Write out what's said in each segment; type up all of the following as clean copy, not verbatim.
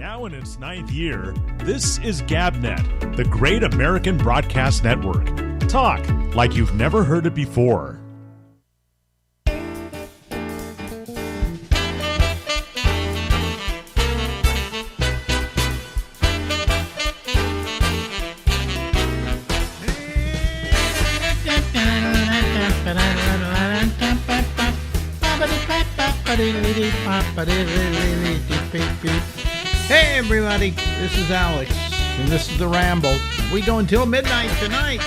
Now in its 9th year, this is GabNet, the Great American Broadcast Network. Talk like you've never heard it before. Hey everybody, this is Alex, and this is the Ramble. We go until midnight tonight.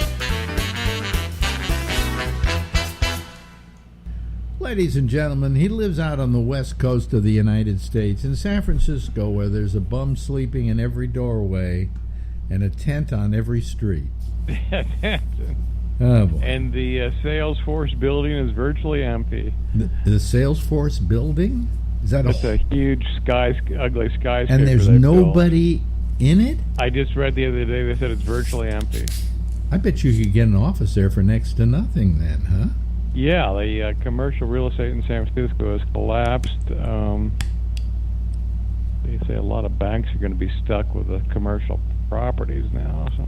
Ladies and gentlemen, he lives out on the west coast of the United States in San Francisco, where there's a bum sleeping in every doorway and a tent on every street. Oh boy. And the Salesforce building is virtually empty. The Salesforce building? Is that it's a huge ugly skyscraper? And there's nobody in it? I just read the other day they said it's virtually empty. I bet you could get an office there for next to nothing then, huh? Yeah, the commercial real estate in San Francisco has collapsed. They say a lot of banks are going to be stuck with the commercial properties now. So.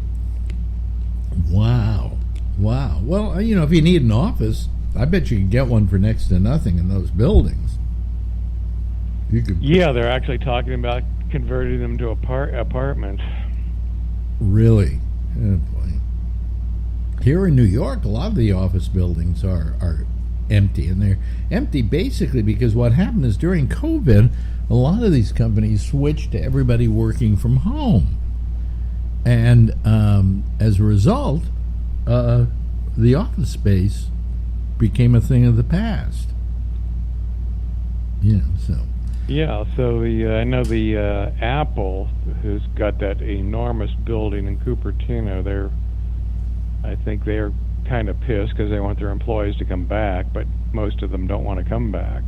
Wow. Well, if you need an office, I bet you can get one for next to nothing in those buildings. Yeah, they're actually talking about converting them to apartments. Really? Oh boy. Here in New York, a lot of the office buildings are empty, and they're empty basically because what happened is during COVID, a lot of these companies switched to everybody working from home. And as a result, the office space became a thing of the past. Yeah, so I know the Apple, who's got that enormous building in Cupertino, I think they're kind of pissed because they want their employees to come back, but most of them don't want to come back.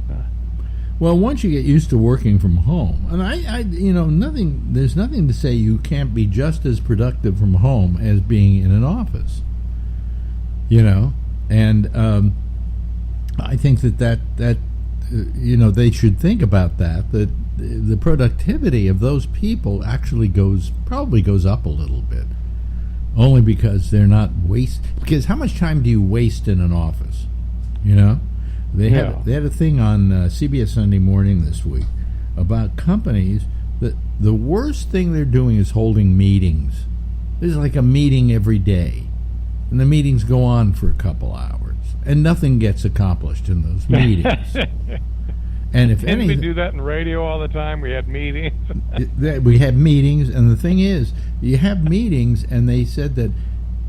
Well, once you get used to working from home, and there's nothing to say you can't be just as productive from home as being in an office. And I think that they should think about that the productivity of those people actually probably goes up a little bit, only because they're not because how much time do you waste in an office? They had a thing on CBS Sunday Morning this week about companies that the worst thing they're doing is holding meetings. There's like a meeting every day, and the meetings go on for a couple hours, and nothing gets accomplished in those meetings. And if anything, we do that in radio all the time. We had meetings. We had meetings, and the thing is, you have meetings, and they said that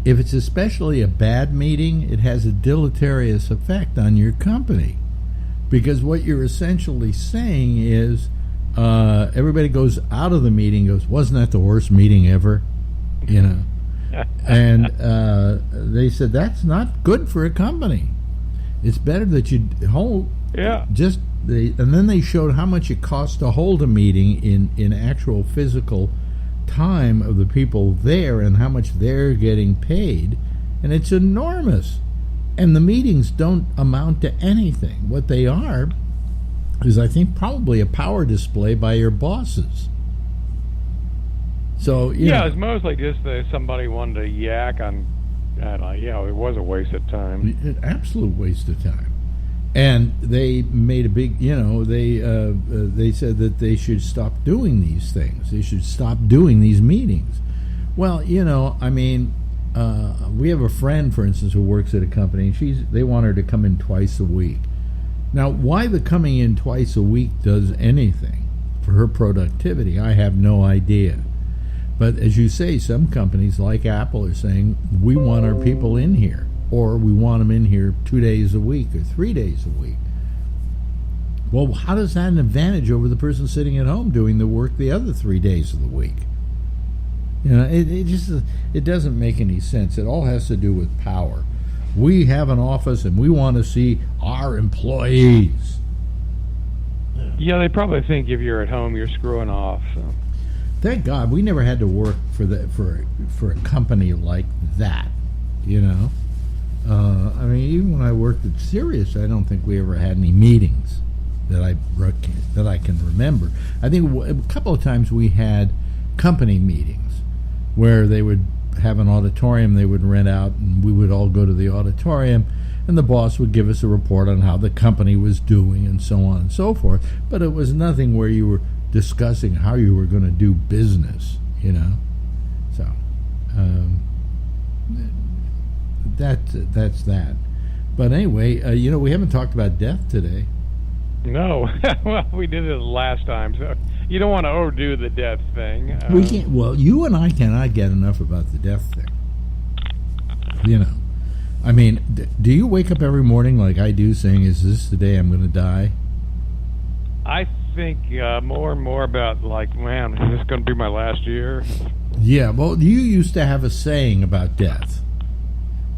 if it's especially a bad meeting, it has a deleterious effect on your company, because what you're essentially saying is everybody goes out of the meeting, goes, "Wasn't that the worst meeting ever?" And they said that's not good for a company. It's better that you hold. Yeah. And then they showed how much it costs to hold a meeting in actual physical time of the people there and how much they're getting paid, and it's enormous. And the meetings don't amount to anything. What they are is, I think, probably a power display by your bosses. So it's mostly just somebody wanted to yak on. It was a waste of time. An absolute waste of time. And they made a big, they said that they should stop doing these things. They should stop doing these meetings. Well, we have a friend, for instance, who works at a company, and they want her to come in twice a week. Now, why the coming in twice a week does anything for her productivity, I have no idea. But as you say, some companies like Apple are saying, we want our people in here, or we want them in here 2 days a week or 3 days a week. Well, how does that an advantage over the person sitting at home doing the work the other 3 days of the week? It doesn't make any sense. It all has to do with power. We have an office and we want to see our employees. Yeah, they probably think if you're at home, you're screwing off. So. Thank God we never had to work for a company like that. Even when I worked at Sirius, I don't think we ever had any meetings. that I can remember. I think a couple of times we had company meetings where they would have an auditorium they would rent out, and we would all go to the auditorium, and the boss would give us a report on how the company was doing and so on and so forth. But it was nothing where you were discussing how you were going to do business, So that's that. But anyway, we haven't talked about death today. No. Well, we did it last time, so you don't want to overdo the death thing. We can't. Well, you and I cannot get enough about the death thing. I mean, do you wake up every morning like I do saying, is this the day I'm going to die? I think more and more about, like, man, is this going to be my last year? Yeah, well, you used to have a saying about death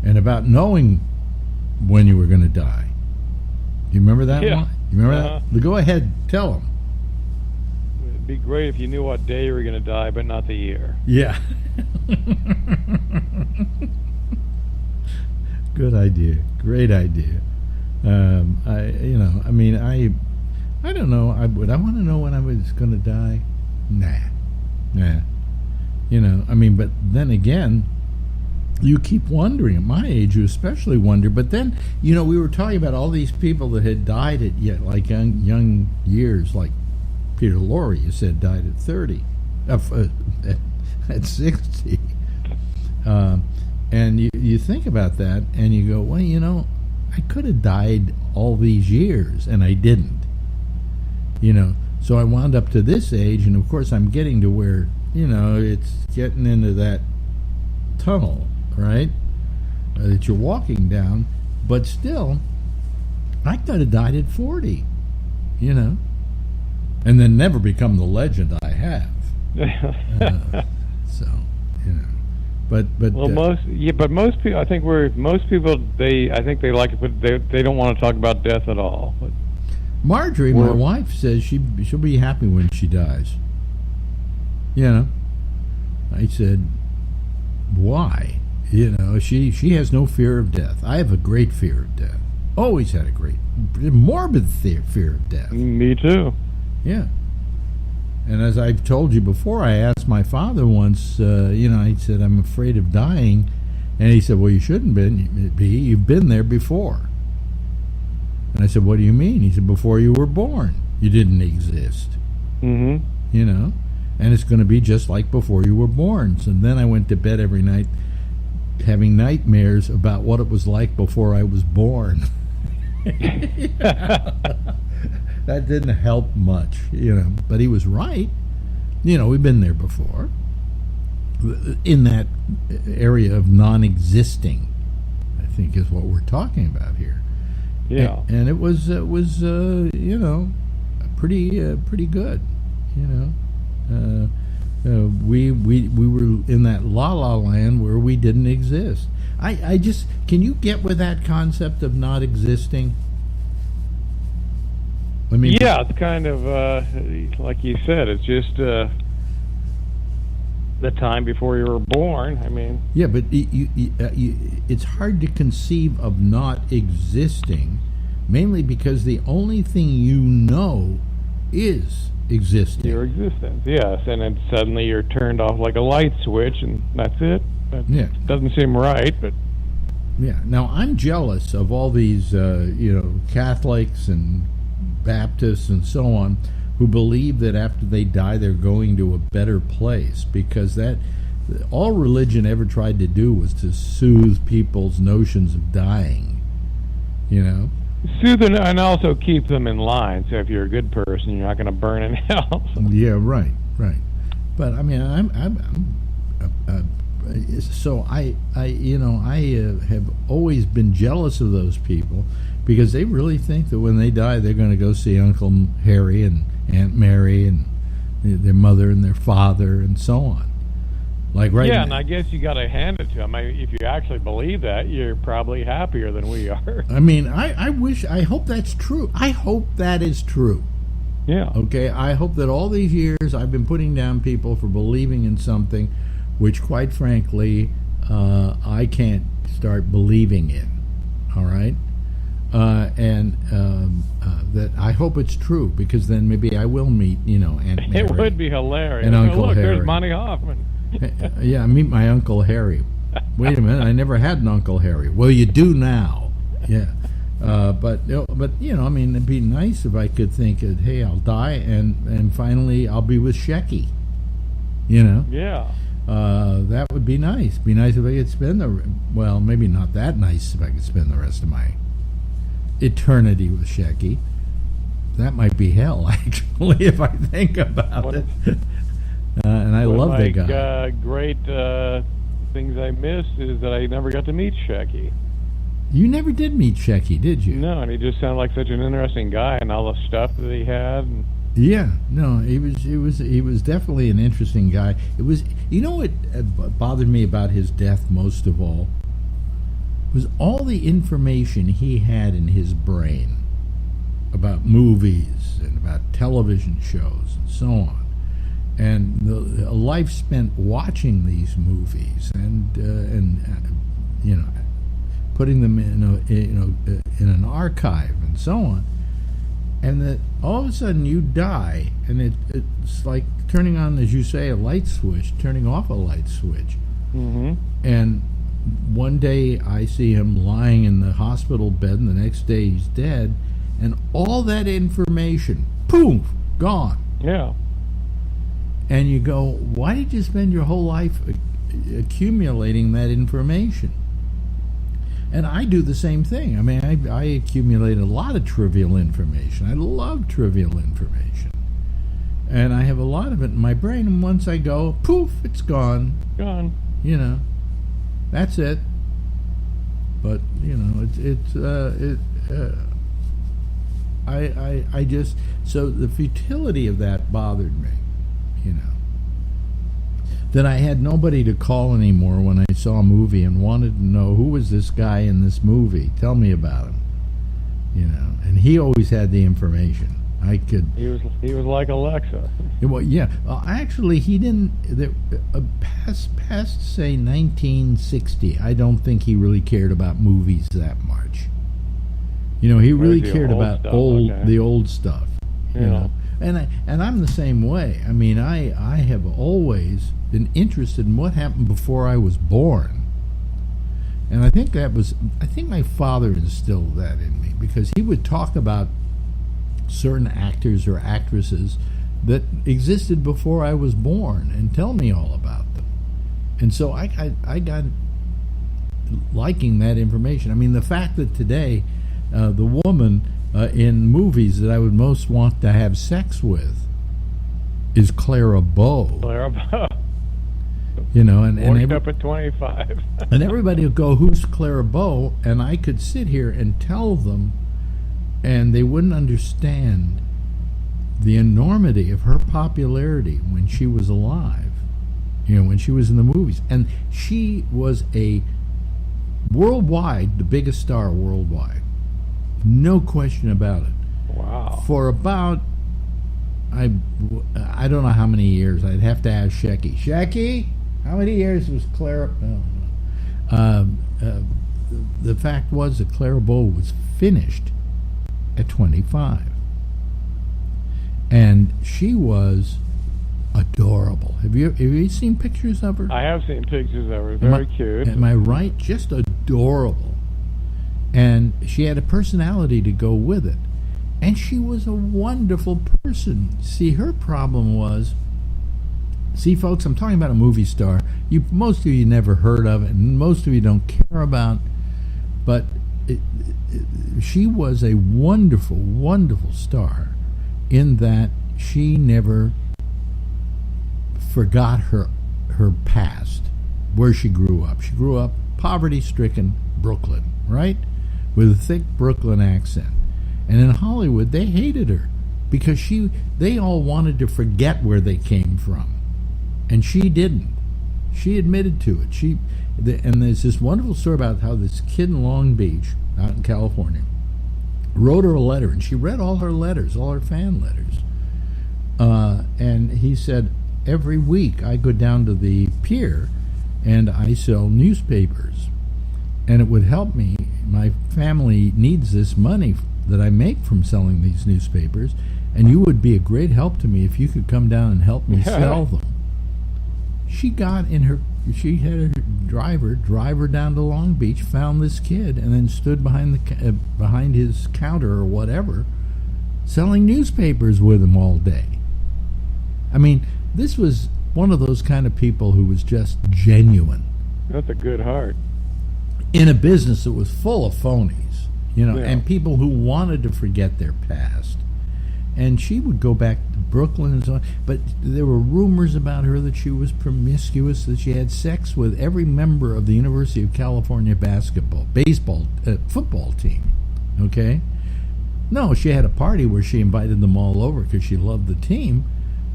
and about knowing when you were going to die. You remember that one? You remember that? Well, go ahead, tell them. It'd be great if you knew what day you were going to die, but not the year. Yeah. Good idea. Great idea. I don't know. I want to know when I was going to die. Nah. But then again, you keep wondering. At my age, you especially wonder. But then, we were talking about all these people that had died at young years, like Peter Lorre, you said, died at 30, at 60. And you think about that, and you go, well, I could have died all these years, and I didn't. So I wound up to this age, and of course I'm getting to where, it's getting into that tunnel, right, that you're walking down. But still, I could have died at 40, and then never become the legend I have. But well, most people, I think they like it, but they don't want to talk about death at all. But Marjorie, my wife, says she'll be happy when she dies. I said, why? She has no fear of death. I have a great fear of death. Always had a great morbid fear of death. Me too. Yeah. And as I've told you before, I asked my father once, I said, I'm afraid of dying. And he said, well, you shouldn't be. You've been there before. And I said, what do you mean? He said, before you were born, you didn't exist. Mm-hmm. And it's going to be just like before you were born. So then I went to bed every night having nightmares about what it was like before I was born. That didn't help much, but he was right. We've been there before, in that area of non-existing, I think is what we're talking about here. Yeah. And it was pretty good, we were in that la-la land where we didn't exist. I just, can you get with that concept of not existing? Yeah, it's kind of like you said. It's just the time before you were born. Yeah, but it's hard to conceive of not existing, mainly because the only thing you know is existing. Your existence, yes, and then suddenly you're turned off like a light switch, and that's it. That doesn't seem right, but yeah. Now I'm jealous of all these, Catholics and Baptists and so on, who believe that after they die they're going to a better place, because that all religion ever tried to do was to soothe people's notions of dying. Soothe and also keep them in line. So if you're a good person, you're not going to burn in hell. Yeah, right. But I have always been jealous of those people, because they really think that when they die they're going to go see Uncle Harry and Aunt Mary and their mother and their father and so on. Like right now. And I guess you got to hand it to them. If you actually believe that, you're probably happier than we are. I hope that's true. I hope that is true. Yeah. Okay, I hope that all these years I've been putting down people for believing in something which, quite frankly, I can't start believing in. All right? and that I hope it's true, because then maybe I will meet, Aunt Mary. It would be hilarious. And Uncle look, Harry. there's Monty Hoffman. Yeah, meet my Uncle Harry. Wait a minute, I never had an Uncle Harry. Well, you do now. Yeah. But I mean, it'd be nice if I could think that, hey, I'll die and finally I'll be with Shecky. Yeah. That would be nice. Be nice if I could spend well, maybe not that nice if I could spend the rest of my eternity with Shecky. That might be hell, actually, if I think about it. And I love that guy. Great things I missed is that I never got to meet Shecky. You never did meet Shecky, did you? No, and he just sounded like such an interesting guy, and all the stuff that he had. Yeah, no, he was definitely an interesting guy. It was, what bothered me about his death most of all was all the information he had in his brain about movies and about television shows and so on, and a life spent watching these movies and putting them in an archive and so on. And that all of a sudden you die, and it's like turning on, as you say, a light switch, turning off a light switch. Mm-hmm. And one day I see him lying in the hospital bed, and the next day he's dead, and all that information, poof, gone. Yeah. And you go, why did you spend your whole life accumulating that information? And I do the same thing. I mean, I accumulate a lot of trivial information. I love trivial information. And I have a lot of it in my brain, and once I go, poof, it's gone. Gone. That's it. But, I just, so the futility of that bothered me, That I had nobody to call anymore when I saw a movie and wanted to know, who was this guy in this movie? Tell me about him. And he always had the information. I could. He was like Alexa. Well, yeah. Actually, he didn't. Past say 1960, I don't think he really cared about movies that much. He really cared about the old stuff. Yeah. And I'm the same way. I mean, I have always been interested in what happened before I was born. And I think my father instilled that in me, because he would talk about certain actors or actresses that existed before I was born and tell me all about them. And so I got liking that information. I mean, the fact that today the woman in movies that I would most want to have sex with is Clara Bow. Clara Bow. And up at 25. And everybody would go, who's Clara Bow? And I could sit here and tell them, and they wouldn't understand the enormity of her popularity when she was alive, when she was in the movies. And she was the biggest star worldwide. No question about it. Wow. For about, I don't know how many years. I'd have to ask Shecky. Shecky, how many years was Clara? The fact was that Clara Bow was finished at 25. And she was adorable. Have you seen pictures of her? I have seen pictures of her. Very cute. Am I right? Just adorable. And she had a personality to go with it. And she was a wonderful person. See, her problem was, folks, I'm talking about a movie star. Most of you never heard of it, and most of you don't care about. But she was a wonderful, wonderful star in that she never forgot her past, where she grew up. She grew up poverty-stricken Brooklyn, right? With a thick Brooklyn accent. And in Hollywood, they hated her because they all wanted to forget where they came from. And she didn't. She admitted to it. And there's this wonderful story about how this kid in Long Beach, out in California, wrote her a letter, and she read all her letters, all her fan letters. And he said, every week I go down to the pier and I sell newspapers. and it would help me. My family needs this money that I make from selling these newspapers, and you would be a great help to me if you could come down and help me sell them. She had her driver drive her down to Long Beach, found this kid, and then stood behind his counter or whatever, selling newspapers with him all day. I mean, this was one of those kind of people who was just genuine. That's a good heart. In a business that was full of phonies, Yeah. and people who wanted to forget their past. And she would go back to Brooklyn and so on. But there were rumors about her that she was promiscuous, that she had sex with every member of the University of California football team. Okay? No, she had a party where she invited them all over because she loved the team.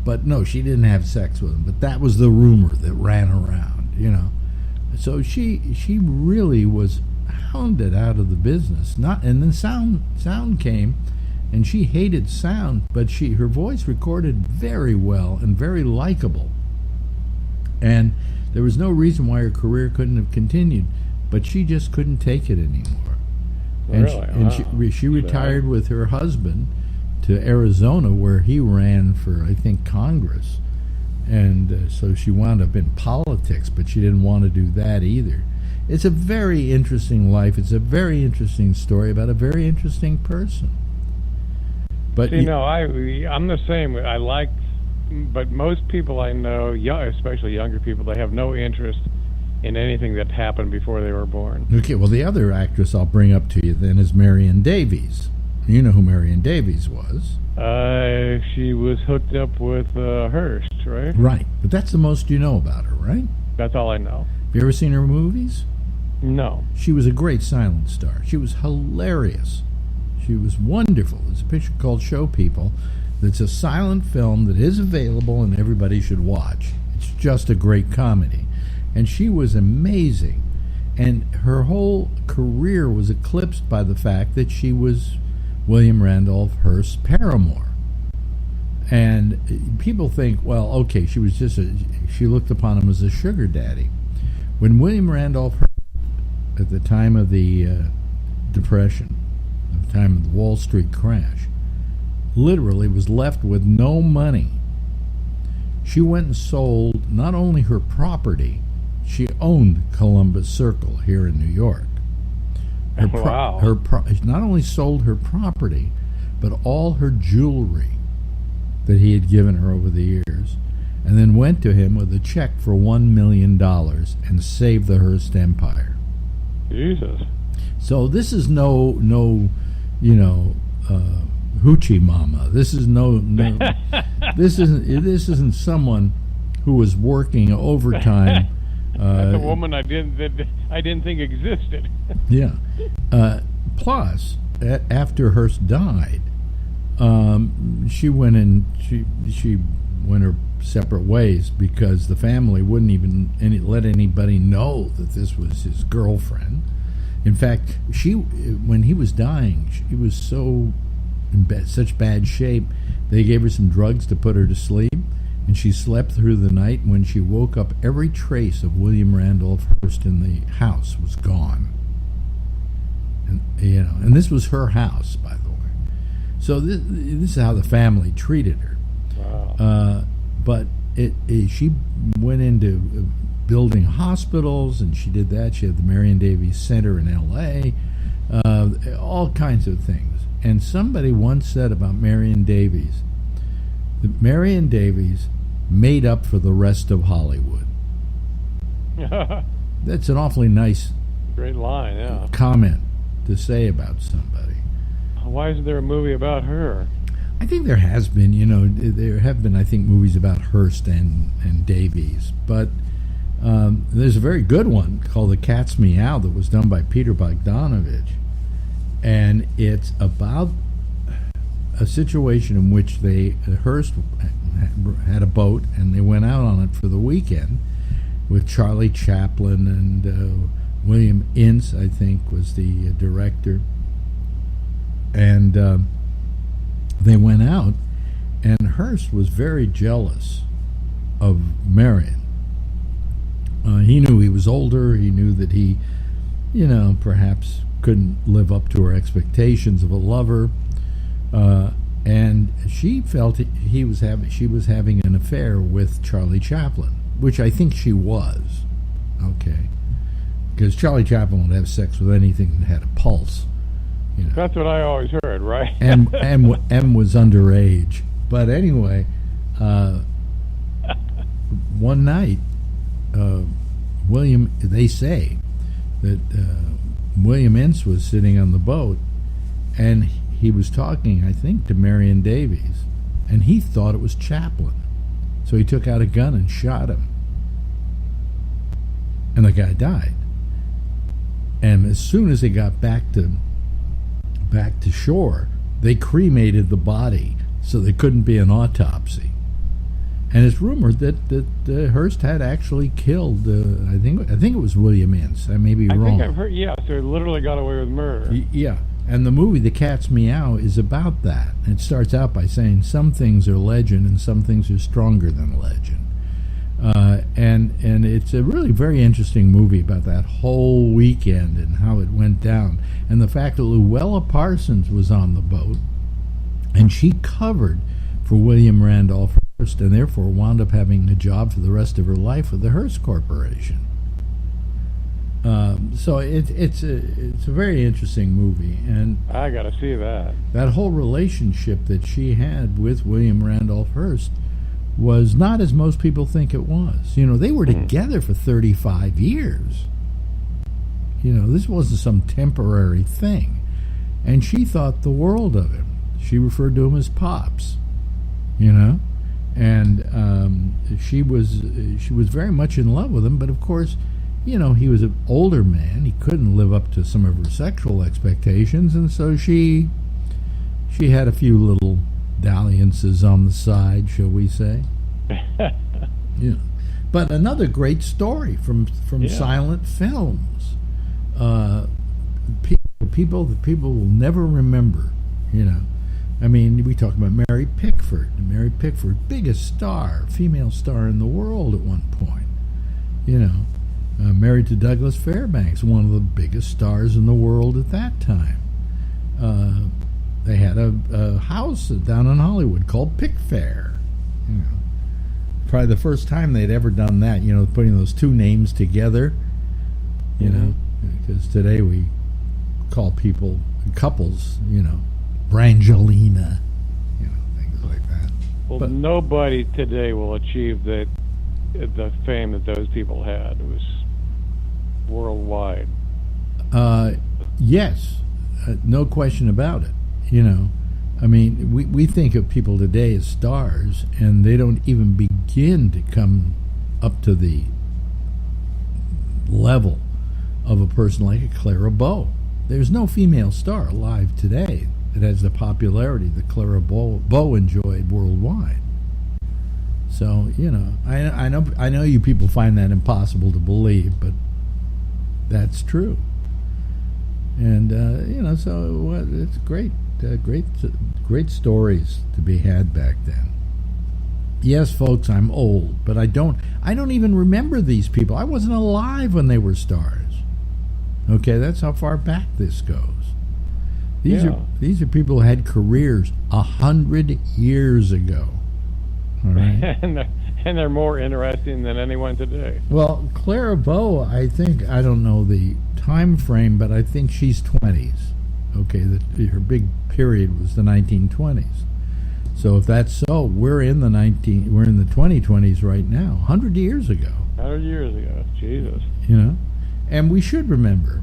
But no, she didn't have sex with them. But that was the rumor that ran around, So she really was hounded out of the business. And then sound came. And she hated sound, but her voice recorded very well and very likable. And there was no reason why her career couldn't have continued, but she just couldn't take it anymore. Really? She retired with her husband to Arizona, where he ran for, I think, Congress. And so she wound up in politics, but she didn't want to do that either. It's a very interesting life. It's a very interesting story about a very interesting person. But I'm the same. But most people I know, especially younger people, they have no interest in anything that happened before they were born. Okay, well, the other actress I'll bring up to you then is Marion Davies. You know who Marion Davies was. She was hooked up with Hearst, right? Right, but that's the most you know about her, right? That's all I know. Have you ever seen her movies? No. She was a great silent star. She was hilarious. She was wonderful. There's a picture called Show People that's a silent film that is available and everybody should watch. It's just a great comedy. And she was amazing. And her whole career was eclipsed by the fact that she was William Randolph Hearst's paramour. And people think, well, okay, she looked upon him as a sugar daddy. When William Randolph Hearst, at the time of the Depression, at the time of the Wall Street crash, literally was left with no money, she went and sold not only her property, she owned Columbus Circle here in New York. Wow. Not only sold her property, but all her jewelry that he had given her over the years, and then went to him with a check for $1 million and saved the Hearst empire. Jesus. So this is no hoochie mama. This is this isn't someone who was working overtime. That's a woman I didn't think existed. Yeah. Plus, after Hearst died, she went her separate ways because the family wouldn't even let anybody know that this was his girlfriend. In fact, when he was dying, she was so in such bad shape, they gave her some drugs to put her to sleep, and she slept through the night. When she woke up, every trace of William Randolph Hearst in the house was gone. And this was her house, by the way. So this is how the family treated her. Wow. But she went into building hospitals, and she did that. She had the Marion Davies Center in L.A., all kinds of things. And somebody once said about Marion Davies that Marion Davies made up for the rest of Hollywood. That's an awfully nice Great line, yeah. comment to say about somebody. Why isn't there a movie about her? I think there has been, there have been, I think, movies about Hearst and Davies. But there's a very good one called The Cat's Meow that was done by Peter Bogdanovich. And it's about a situation in which Hearst had a boat and they went out on it for the weekend with Charlie Chaplin and William Ince, I think, was the director. And they went out, and Hearst was very jealous of Marion. He knew he was older. He knew that he perhaps couldn't live up to her expectations of a lover, and she felt she was having an affair with Charlie Chaplin, which I think she was. Okay, because Charlie Chaplin would have sex with anything that had a pulse. That's what I always heard, right? M was underage, but anyway, one night, they say that William Ince was sitting on the boat, and he was talking, I think, to Marion Davies, and he thought it was Chaplin, so he took out a gun and shot him, and the guy died. And as soon as they got back to shore, they cremated the body so there couldn't be an autopsy. And it's rumored that Hearst had actually killed. I think it was William Ince. I may be wrong. I think I've heard. Yeah, so he literally got away with murder. Yeah, and the movie The Cat's Meow is about that. It starts out by saying some things are legend and some things are stronger than legend. And it's a really very interesting movie about that whole weekend and how it went down, and the fact that Luella Parsons was on the boat, and she covered for William Randolph Hearst, and therefore wound up having a job for the rest of her life with the Hearst Corporation. So it's a very interesting movie, and I got to see that. That whole relationship that she had with William Randolph Hearst was not as most people think it was. They were together for 35 years. This wasn't some temporary thing, and she thought the world of him. She referred to him as Pops. And she was very much in love with him, but of course, he was an older man. He couldn't live up to some of her sexual expectations, and so she had a few little dalliances on the side, shall we say. But another great story from silent films. People will never remember. I mean, we talk about Mary Pickford. Mary Pickford, biggest star, female star in the world at one point. Married to Douglas Fairbanks, one of the biggest stars in the world at that time. They had a house down in Hollywood called Pickfair. Probably the first time they'd ever done that, putting those two names together. Because today we call couples, Brangelina, things like that. Well, but nobody today will achieve the fame that those people had. It was worldwide. Yes, no question about it. I mean, we think of people today as stars, and they don't even begin to come up to the level of a person like a Clara Bow. There's no female star alive today that has the popularity that Clara Bow enjoyed worldwide. So, I know you people find that impossible to believe, but that's true. And so it's great. Great stories to be had back then. Yes, folks, I'm old, but I don't even remember these people. I wasn't alive when they were stars. Okay, that's how far back this goes. These are people who had careers 100 years ago. All right, and they're more interesting than anyone today. Well, Clara Bow, I don't know the time frame, but I think she's 20s. Okay, her big period was the 1920s. So if that's so, we're in the 2020s right now. 100 years ago. 100 years ago, Jesus. And we should remember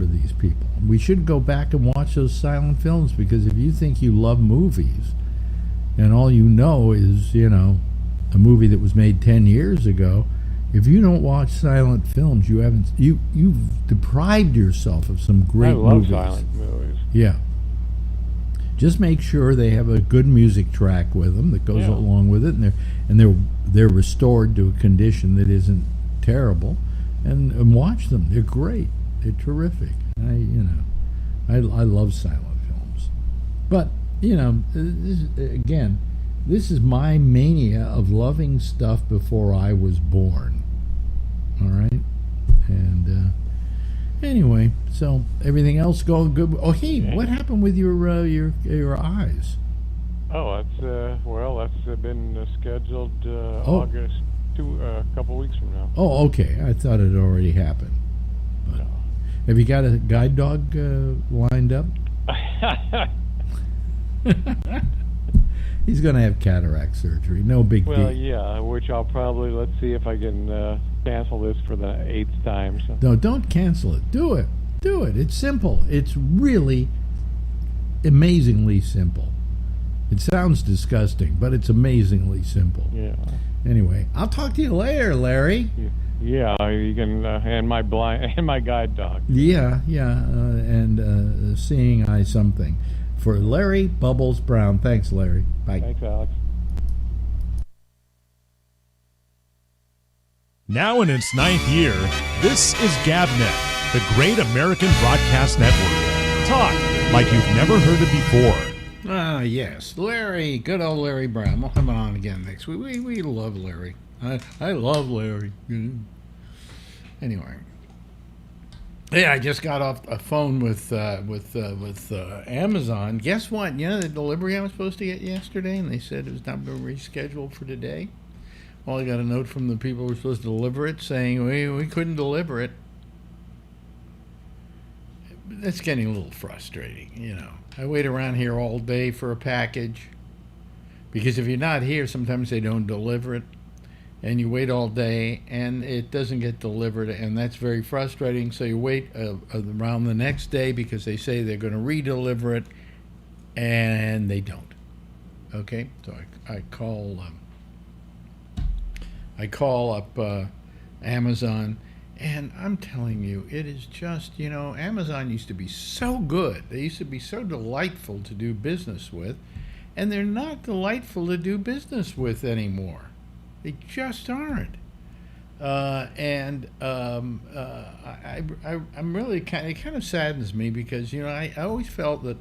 these people. We should go back and watch those silent films, because if you think you love movies, and all you know is a movie that was made 10 years ago, if you don't watch silent films, you've deprived yourself of some great movies. I love silent movies. Yeah. Just make sure they have a good music track with them that goes along with it, and they're restored to a condition that isn't terrible, and watch them. They're great. They're terrific. I love silent films. But this is my mania of loving stuff before I was born. All right, and Anyway, so everything else going good. Oh, hey, Okay. what happened with your eyes? Oh, that's been scheduled August, a couple weeks from now. Oh, okay. I thought it already happened. But No. have you got a guide dog lined up? He's going to have cataract surgery. No big Well, deal. yeah, which I'll probably, let's see if I can cancel this for the 8th time. So. No, don't cancel it. Do it. Do it. It's simple. It's really amazingly simple. It sounds disgusting, but it's amazingly simple. Yeah. Anyway, I'll talk to you later, Larry. Yeah, you can, and my guide dog. Yeah, and seeing eye something. For Larry Bubbles Brown. Thanks, Larry. Bye. Thanks, Alex. Now in its 9th year, this is GabNet, the great American broadcast network. Talk like you've never heard it before. Ah, yes. Larry, good old Larry Brown. We'll have him on again next week. We love Larry. I love Larry. Anyway. Yeah, I just got off a phone with Amazon. Guess what? You know the delivery I was supposed to get yesterday, and they said it was not been rescheduled for today. Well, I got a note from the people who were supposed to deliver it saying we couldn't deliver it. That's getting a little frustrating, you know. I wait around here all day for a package because if you're not here, sometimes they don't deliver it. And you wait all day, and it doesn't get delivered, and that's very frustrating. So you wait around the next day because they say they're going to re-deliver it, and they don't. Okay, so I call up Amazon, and I'm telling you, it is just, you know, Amazon used to be so good. They used to be so delightful to do business with, and they're not delightful to do business with anymore. They just aren't. I'm really it kind of saddens me because, you know, I always felt that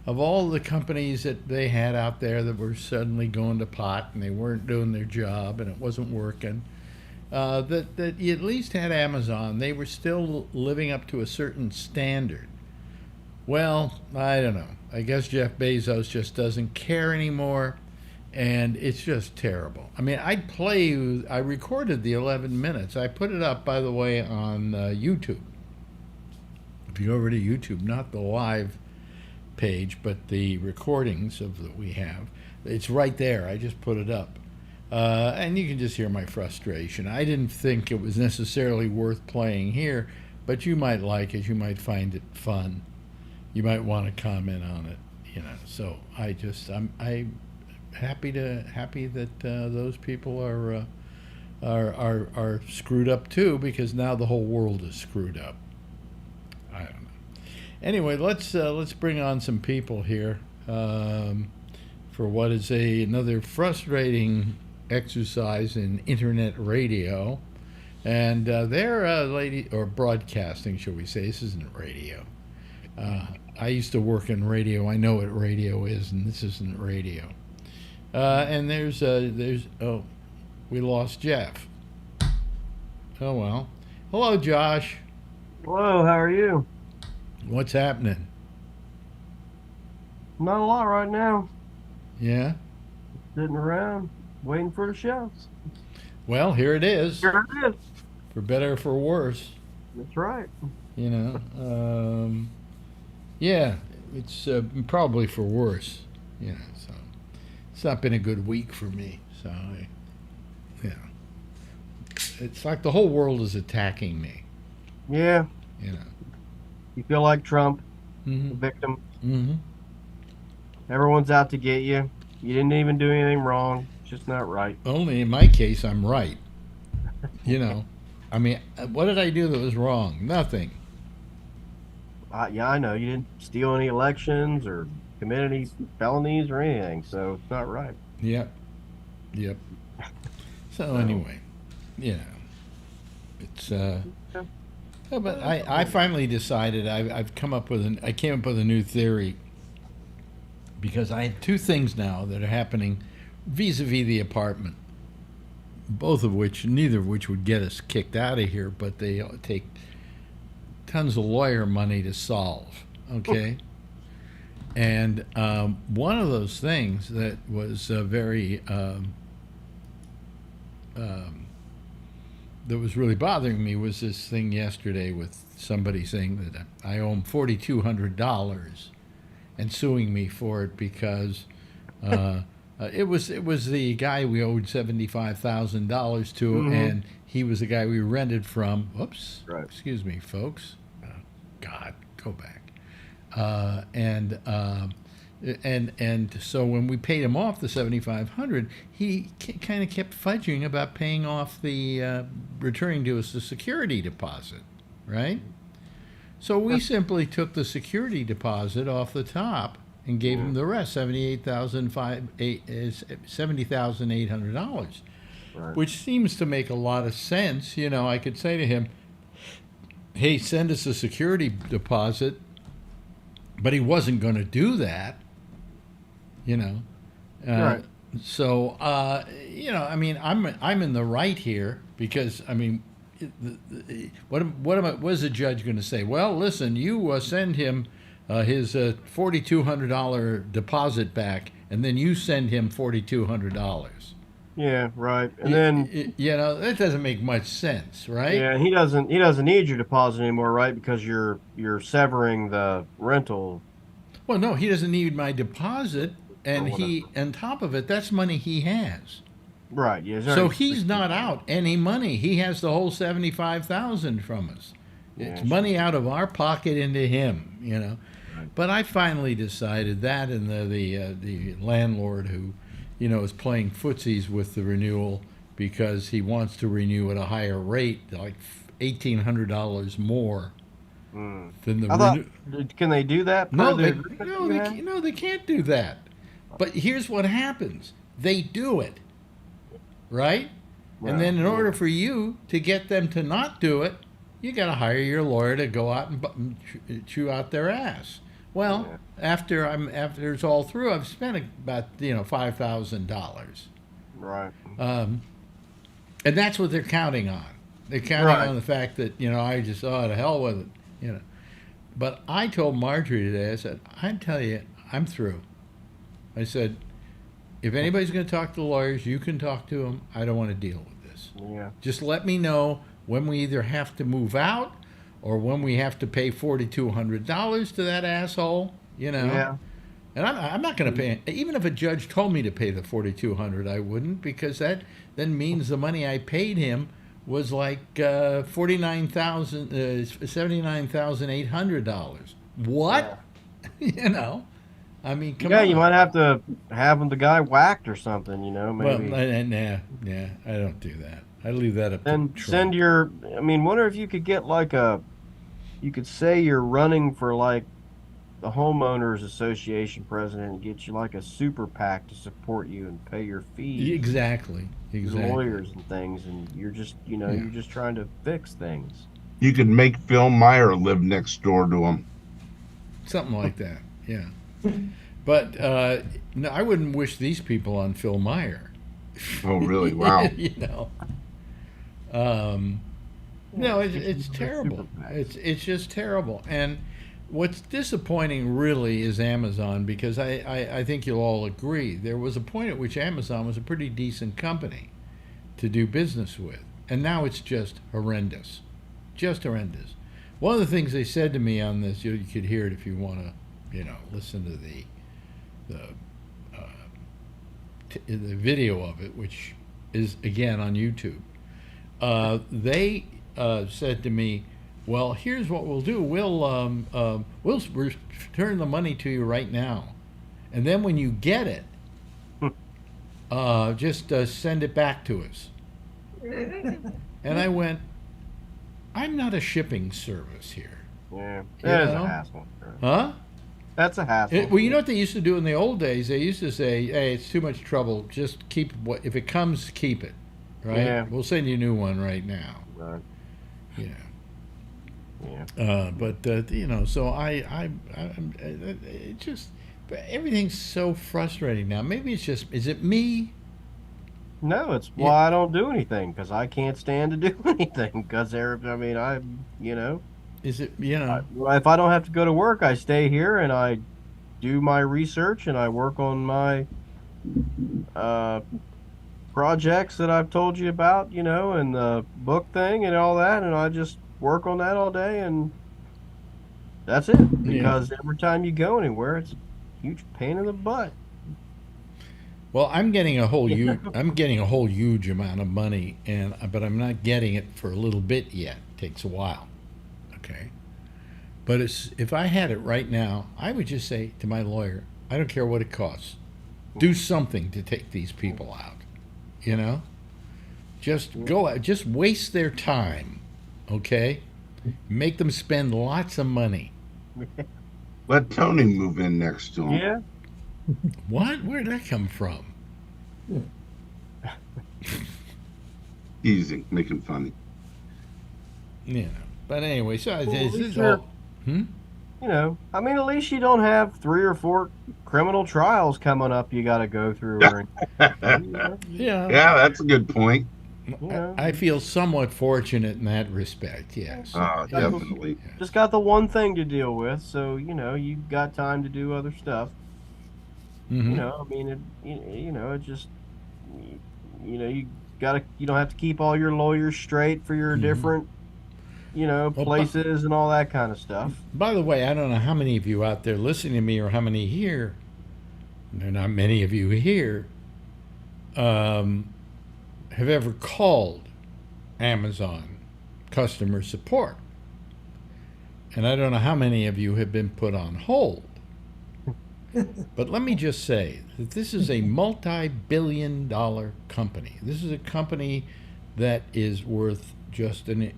of all the companies that they had out there that were suddenly going to pot and they weren't doing their job and it wasn't working, that you at least had Amazon. They were still living up to a certain standard. Well, I don't know. I guess Jeff Bezos just doesn't care anymore. And it's just terrible. I mean, I recorded the 11 minutes. I put it up, by the way, on YouTube. If you go over to YouTube, not the live page, but the recordings that we have, it's right there. I just put it up. And you can just hear my frustration. I didn't think it was necessarily worth playing here, but you might like it. You might find it fun. You might want to comment on it, you know. So I'm happy that those people are screwed up too, because now the whole world is screwed up. I don't know. Anyway, let's bring on some people here for what is another frustrating exercise in internet radio, and they're lady or broadcasting, shall we say? This isn't radio. I used to work in radio. I know what radio is, and this isn't radio. And there's we lost Jeff. Oh well. Hello, Josh. Hello, how are you? What's happening? Not a lot right now. Yeah. Sitting around, waiting for the shows. Well, here it is. Here it is. For better or for worse. That's right. You know. Yeah, it's probably for worse. You know, so it's not been a good week for me. So, it's like the whole world is attacking me. Yeah. You know. You feel like Trump, Mm-hmm. the victim. Mm-hmm. Everyone's out to get you. You didn't even do anything wrong. It's just not right. Only in my case, I'm right. You know, I mean, what did I do that was wrong? Nothing. Yeah, I know. You didn't steal any elections or commit any felonies or anything, so it's not right. Yep. So anyway, you know, it's but I finally decided I came up with a new theory, because I have two things now that are happening vis-a-vis the apartment, neither of which would get us kicked out of here, but they take tons of lawyer money to solve. Okay. And one of those things that was very that was really bothering me was this thing yesterday with somebody saying that I owe him $4,200 and suing me for it because it was the guy we owed $75,000 to, and he was the guy we rented from. Whoops, Right. Excuse me, folks. God, go back. And so when we paid him off the $7,500, he kind of kept fudging about paying off the returning to us the security deposit, right? So we simply took the security deposit off the top and gave him the rest, $70,800, Right. which seems to make a lot of sense. You know, I could say to him, "Hey, send us a security deposit," but he wasn't going to do that. You know, Right. So you know, I mean, I'm in the right here because I mean, what is the judge going to say? Well, listen, you send him his $4,200 deposit back, and then you send him $4,200. Yeah, right. And then You know, that doesn't make much sense, right? yeah, he doesn't need your deposit anymore, right? Because you're severing the rental. Well, no, he doesn't need my deposit, and Or he, whatever. on top of it, that's money he has. Right. Yeah. So he's not out any money. He has the whole $75,000 from us. It's Yeah, money out of our pocket into him, you know. Right. But I finally decided that, and the landlord who, you know, is playing footsies with the renewal because he wants to renew at a higher rate, like $1,800 more than the I thought, can they do that? no, per they, the agreement no, you they, had? no, they can't do that. But here's what happens: they do it, right? Right. And then, in order for you to get them to not do it, you got to hire your lawyer to go out and chew out their ass. Well, after it's all through, I've spent about $5,000, Right. and that's what they're counting on. They're counting Right. on the fact that I just to hell with it, But I told Marjorie today, I said, I tell you, I'm through. I said, if anybody's going to talk to the lawyers, you can talk to them. I don't want to deal with this. Yeah. Just let me know when we either have to move out or when we have to pay $4,200 to that asshole, Yeah. And I'm not going to pay, even if a judge told me to pay the $4,200, I wouldn't, because that then means the money I paid him was like $79,800. What? I mean, come Yeah, on. you might have to have the guy whacked or something, Well, maybe. nah, I don't do that. I leave that up Then to send Trump. wonder if you could get you could say you're running for like the homeowners association president and get you like a super PAC to support you and pay your fees. Exactly. to lawyers and things, and you're just you're just trying to fix things. You could make Phil Meyer live next door to him. Something like that, yeah. But no, I wouldn't wish these people on Phil Meyer. Oh, really? Wow. No, it's terrible. It's just terrible. And what's disappointing really is Amazon, because I think you'll all agree there was a point at which Amazon was a pretty decent company to do business with, and now it's just horrendous. Just horrendous. One of the things they said to me on this, you could hear it if you want to, listen to the video of it, which is again on YouTube. They said to me, "Well, here's what we'll do. We'll return the money to you right now, and then when you get it, just send it back to us." And I went, "I'm not a shipping service here." Yeah, that is know? a hassle. Huh? That's a hassle. Well, you know what they used to do in the old days? They used to say, "Hey, it's too much trouble. Just keep what if it comes, keep it, right? Yeah. We'll send you a new one right now." Right. Yeah. So it just everything's so frustrating now. Maybe it's just, is it me? No, it's why I don't do anything, because I can't stand to do anything. Because Is it, you know? If I don't have to go to work, I stay here and I do my research and I work on my uh, projects that I've told you about, and the book thing and all that, and I just work on that all day, and that's it. Because every time you go anywhere, it's a huge pain in the butt. Well, I'm getting a whole huge amount of money, but I'm not getting it for a little bit yet. It takes a while. Okay. But if I had it right now, I would just say to my lawyer, I don't care what it costs. Do something to take these people out. You know? Just go out, just waste their time. Okay? Make them spend lots of money. Let Tony move in next to him. Yeah. What? Where'd that come from? Easy, making funny. You know. But anyway, so this is sure. all. I mean, at least you don't have 3 or 4 criminal trials coming up you got to go through. Yeah. Yeah, that's a good point. I feel somewhat fortunate in that respect, yes. Definitely. Just got the one thing to deal with, so, you've got time to do other stuff. Mm-hmm. I mean, it just, you don't have to keep all your lawyers straight for your different, places and all that kind of stuff. By the way, I don't know how many of you out there listening to me or how many here, there are not many of you here, have ever called Amazon customer support. And I don't know how many of you have been put on hold. But let me just say that this is a multi-billion-dollar company. This is a company that is worth just an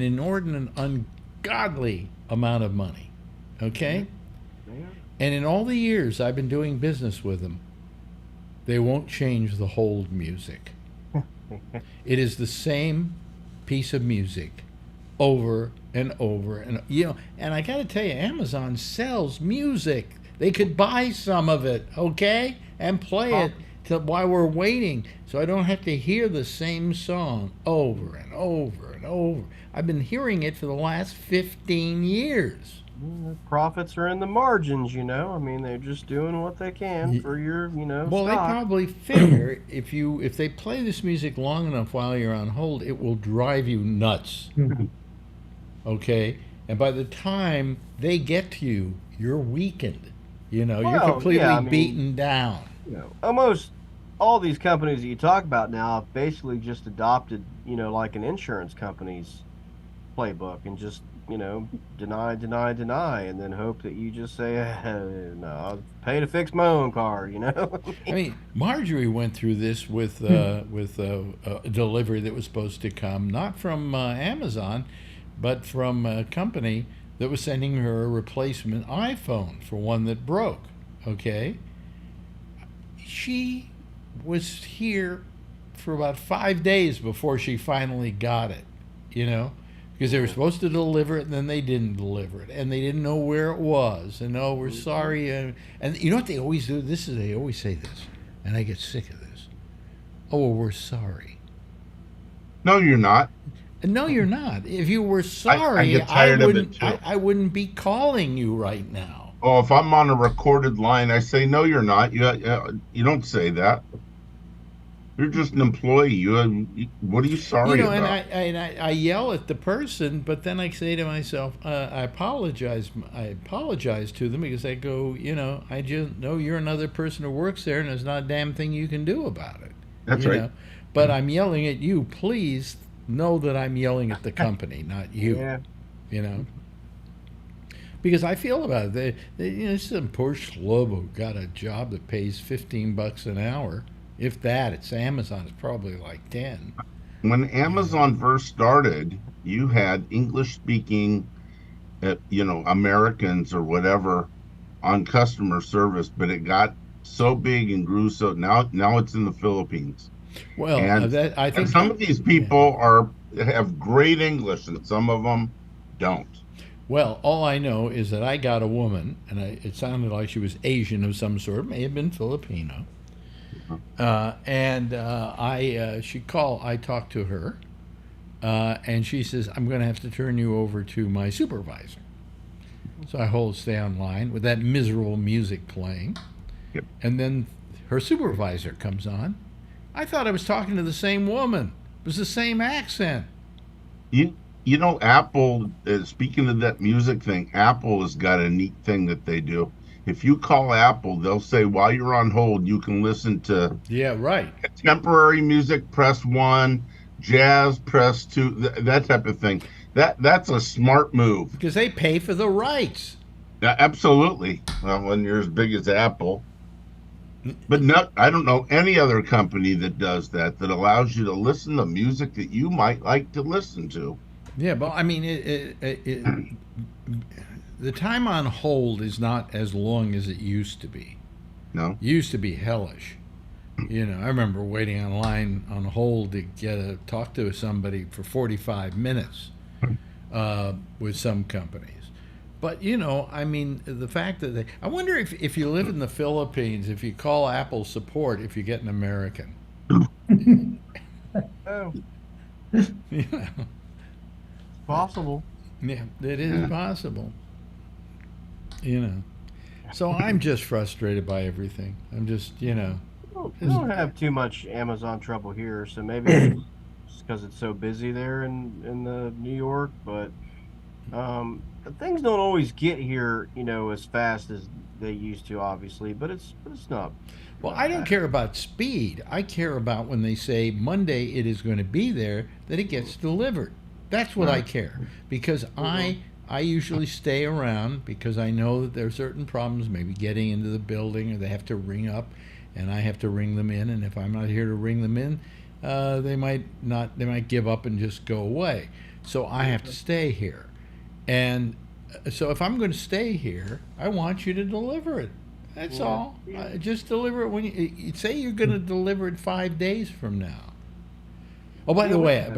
inordinate, ungodly amount of money. Okay? Yeah. And in all the years I've been doing business with them, they won't change the hold music. It is the same piece of music over and over and and I got to tell you, Amazon sells music. They could buy some of it, okay, and play it while we're waiting, so I don't have to hear the same song over and over and over. I've been hearing it for the last 15 years. Profits are in the margins, I mean, they're just doing what they can for your, Well, stock. they probably figure if they play this music long enough while you're on hold, it will drive you nuts. Okay? And by the time they get to you, you're weakened. You're completely beaten down. Almost all these companies that you talk about now have basically just adopted, like an insurance company's playbook and just, deny, and then hope that you just say, no, I'll pay to fix my own car, I mean, Marjorie went through this with a delivery that was supposed to come, not from Amazon, but from a company that was sending her a replacement iPhone for one that broke, okay? She was here for about 5 days before she finally got it, because they were supposed to deliver it and then they didn't deliver it and they didn't know where it was, and we're sorry, and you know what they always do? They always say this, and I get sick of this. Oh, well, we're sorry. No, you're not. No, you're not. If you were sorry, I get tired of it too. I wouldn't be calling you right now. Oh, if I'm on a recorded line, I say, no, you're not. You don't say that. You're just an employee. What are you sorry about? And I yell at the person, but then I say to myself, I apologize to them, because I go, I just know you're another person who works there, and there's not a damn thing you can do about it. That's right. But I'm yelling at you. Please know that I'm yelling at the company, not you. Yeah. Because I feel about it. Some poor schlub who got a job that pays $15 an hour. If that, it's Amazon. It's probably like 10. When Amazon first started, you had English-speaking, Americans or whatever on customer service, but it got so big and grew so now it's in the Philippines. Well, I think some of these people have great English, and some of them don't. Well, all I know is that I got a woman, and it sounded like she was Asian of some sort, may have been Filipino. I talked to her, And she says, I'm going to have to turn you over to my supervisor. So I stay online with that miserable music playing. Yep. And then her supervisor comes on. I thought I was talking to the same woman. It was the same accent. You know, Apple, speaking of that music thing, Apple has got a neat thing that they do. If you call Apple, they'll say while you're on hold, you can listen to Yeah, right. contemporary music, press 1, jazz, press 2, that type of thing. That's a smart move. Because they pay for the rights. Yeah, absolutely. Well, when you're as big as Apple. But I don't know any other company that does that allows you to listen to music that you might like to listen to. Yeah, but I mean, the time on hold is not as long as it used to be. No? It used to be hellish. You know, I remember waiting online on hold to talk to somebody for 45 minutes with some companies. But, you know, I mean, the fact that I wonder if you live in the Philippines, if you call Apple support, if you get an American. Oh, Yeah. possible. Yeah, it is possible. You know. So I'm just frustrated by everything. I'm just, you know. We don't have too much Amazon trouble here, so maybe it's because it's so busy there in the New York. But things don't always get here, you know, as fast as they used to, obviously. But it's not. Well, I don't care about speed. I care about when they say Monday it is going to be there, that it gets delivered. That's what I care. Because I usually stay around because I know that there are certain problems, maybe getting into the building, or they have to ring up and I have to ring them in, and if I'm not here to ring them in, they might give up and just go away. So I have to stay here. And so if I'm going to stay here, I want you to deliver it. That's all. Just deliver it when you say you're going to deliver it 5 days from now. Oh, by the way,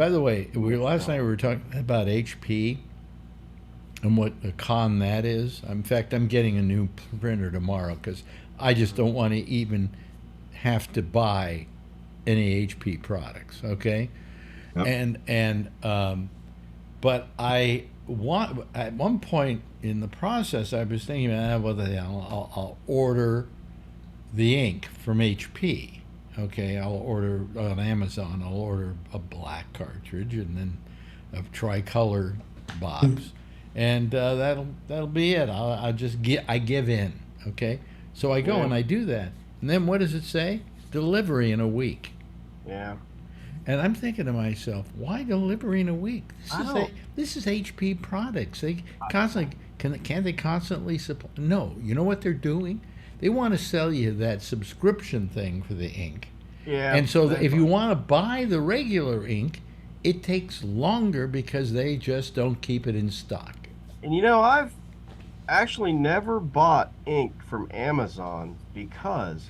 last night we were talking about HP and what a con that is. In fact, I'm getting a new printer tomorrow because I just don't want to even have to buy any HP products. Okay, Yep. but I want at one point in the process I was thinking about whether I'll order the ink from HP. Okay, I'll order on Amazon. I'll order a black cartridge and then a tricolor box, and that'll be it. I'll just give in. Okay, so I go and I do that, and then what does it say? Delivery in a week. Yeah. And I'm thinking to myself, why delivery in a week? This is HP products. They constantly can't they constantly supply? No, you know what they're doing? They want to sell you that subscription thing for the ink. Yeah. And so if you want to buy the regular ink, it takes longer because they just don't keep it in stock. And you know, I've actually never bought ink from Amazon because,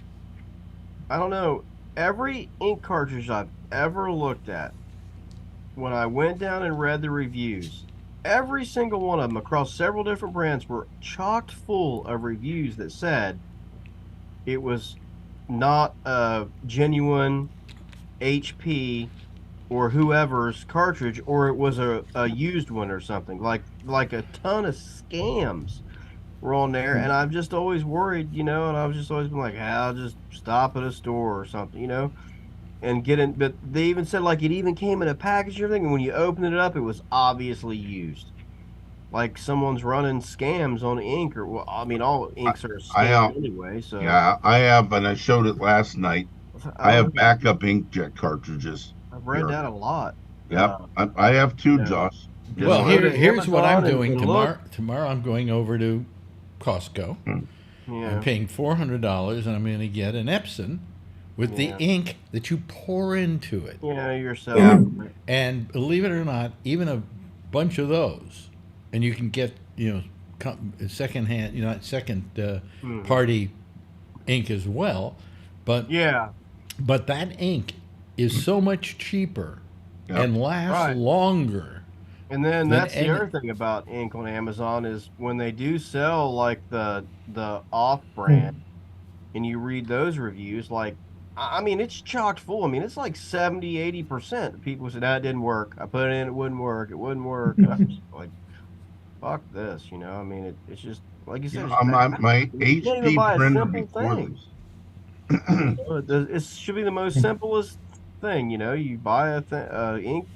I don't know, every ink cartridge I've ever looked at, when I went down and read the reviews, every single one of them across several different brands were chocked full of reviews that said it was not a genuine HP or whoever's cartridge, or it was a used one or something. Like a ton of scams were on there, and I've just always worried, you know, and I've just always been like, I'll just stop at a store or something, you know, and get in. But they even said like it even came in a package and everything, and when you opened it up, it was obviously used. Like someone's running scams on ink, or well, I mean, all inks are scams anyway. So yeah, I have, and I showed it last night. I have backup inkjet cartridges. I've read that a lot. Yep, I have too, Josh. Well, here's what I'm doing and tomorrow. Tomorrow I'm going over to Costco. Yeah. I'm paying $400, and I'm going to get an Epson with the ink that you pour into it. You know, yourself. Yeah. And believe it or not, even a bunch of those, and you can get, you know, secondhand, you know, second party ink as well. But but that ink is so much cheaper and lasts longer. And then that's the other thing about ink on Amazon is when they do sell like the off brand, and you read those reviews, like I mean, it's chocked full. I mean, it's like 70, 80%. People say that didn't work. I put it in, it wouldn't work. It wouldn't work. And I'm just like, fuck this, you know? I mean, it's just, like you You said, know, it's bad. my You can't even HP buy a printer simple before thing. this. It should be the most simplest thing, you know? You buy ink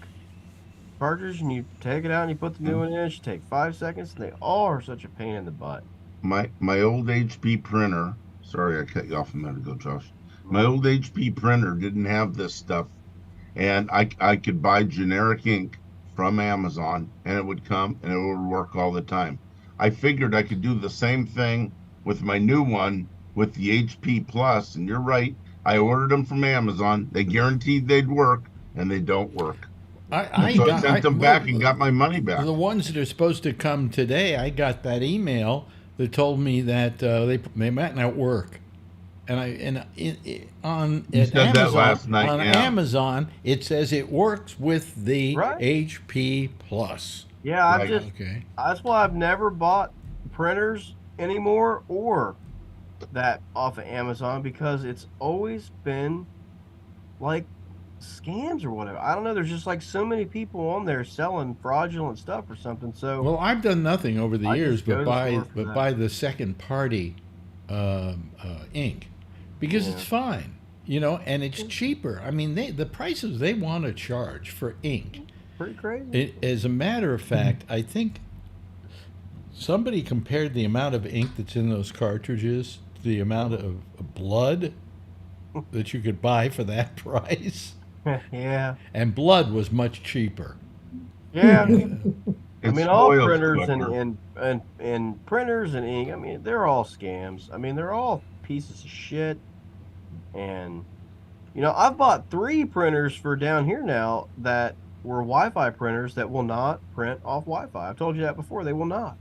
cartridge and you take it out and you put the new one in. It should take 5 seconds. And they all are such a pain in the butt. My old HP printer. Sorry, I cut you off a minute ago, Josh. My old HP printer didn't have this stuff, and I could buy generic ink from Amazon, and it would come and it would work all the time. I figured I could do the same thing with my new one with the HP Plus, and you're right. I ordered them from Amazon. They guaranteed they'd work, and they don't work. I sent them back and got my money back. The ones that are supposed to come today, I got that email that told me that they might not work. And on Amazon, that last night, Amazon, it says it works with the HP Plus. Yeah, that's why I've never bought printers anymore or that off of Amazon, because it's always been like scams or whatever. I don't know. There's just like so many people on there selling fraudulent stuff or something. So well, I've done nothing over the years but buy the second party ink, because it's fine, you know, and it's cheaper. I mean, the prices they want to charge for ink, pretty crazy. As a matter of fact, I think somebody compared the amount of ink that's in those cartridges to the amount of blood that you could buy for that price. Yeah. And blood was much cheaper. Yeah. I mean, all printers and printers and ink, I mean, they're all scams. I mean, they're all pieces of shit. And, you know, I've bought 3 printers for down here now that were Wi-Fi printers that will not print off Wi-Fi. I've told you that before. They will not.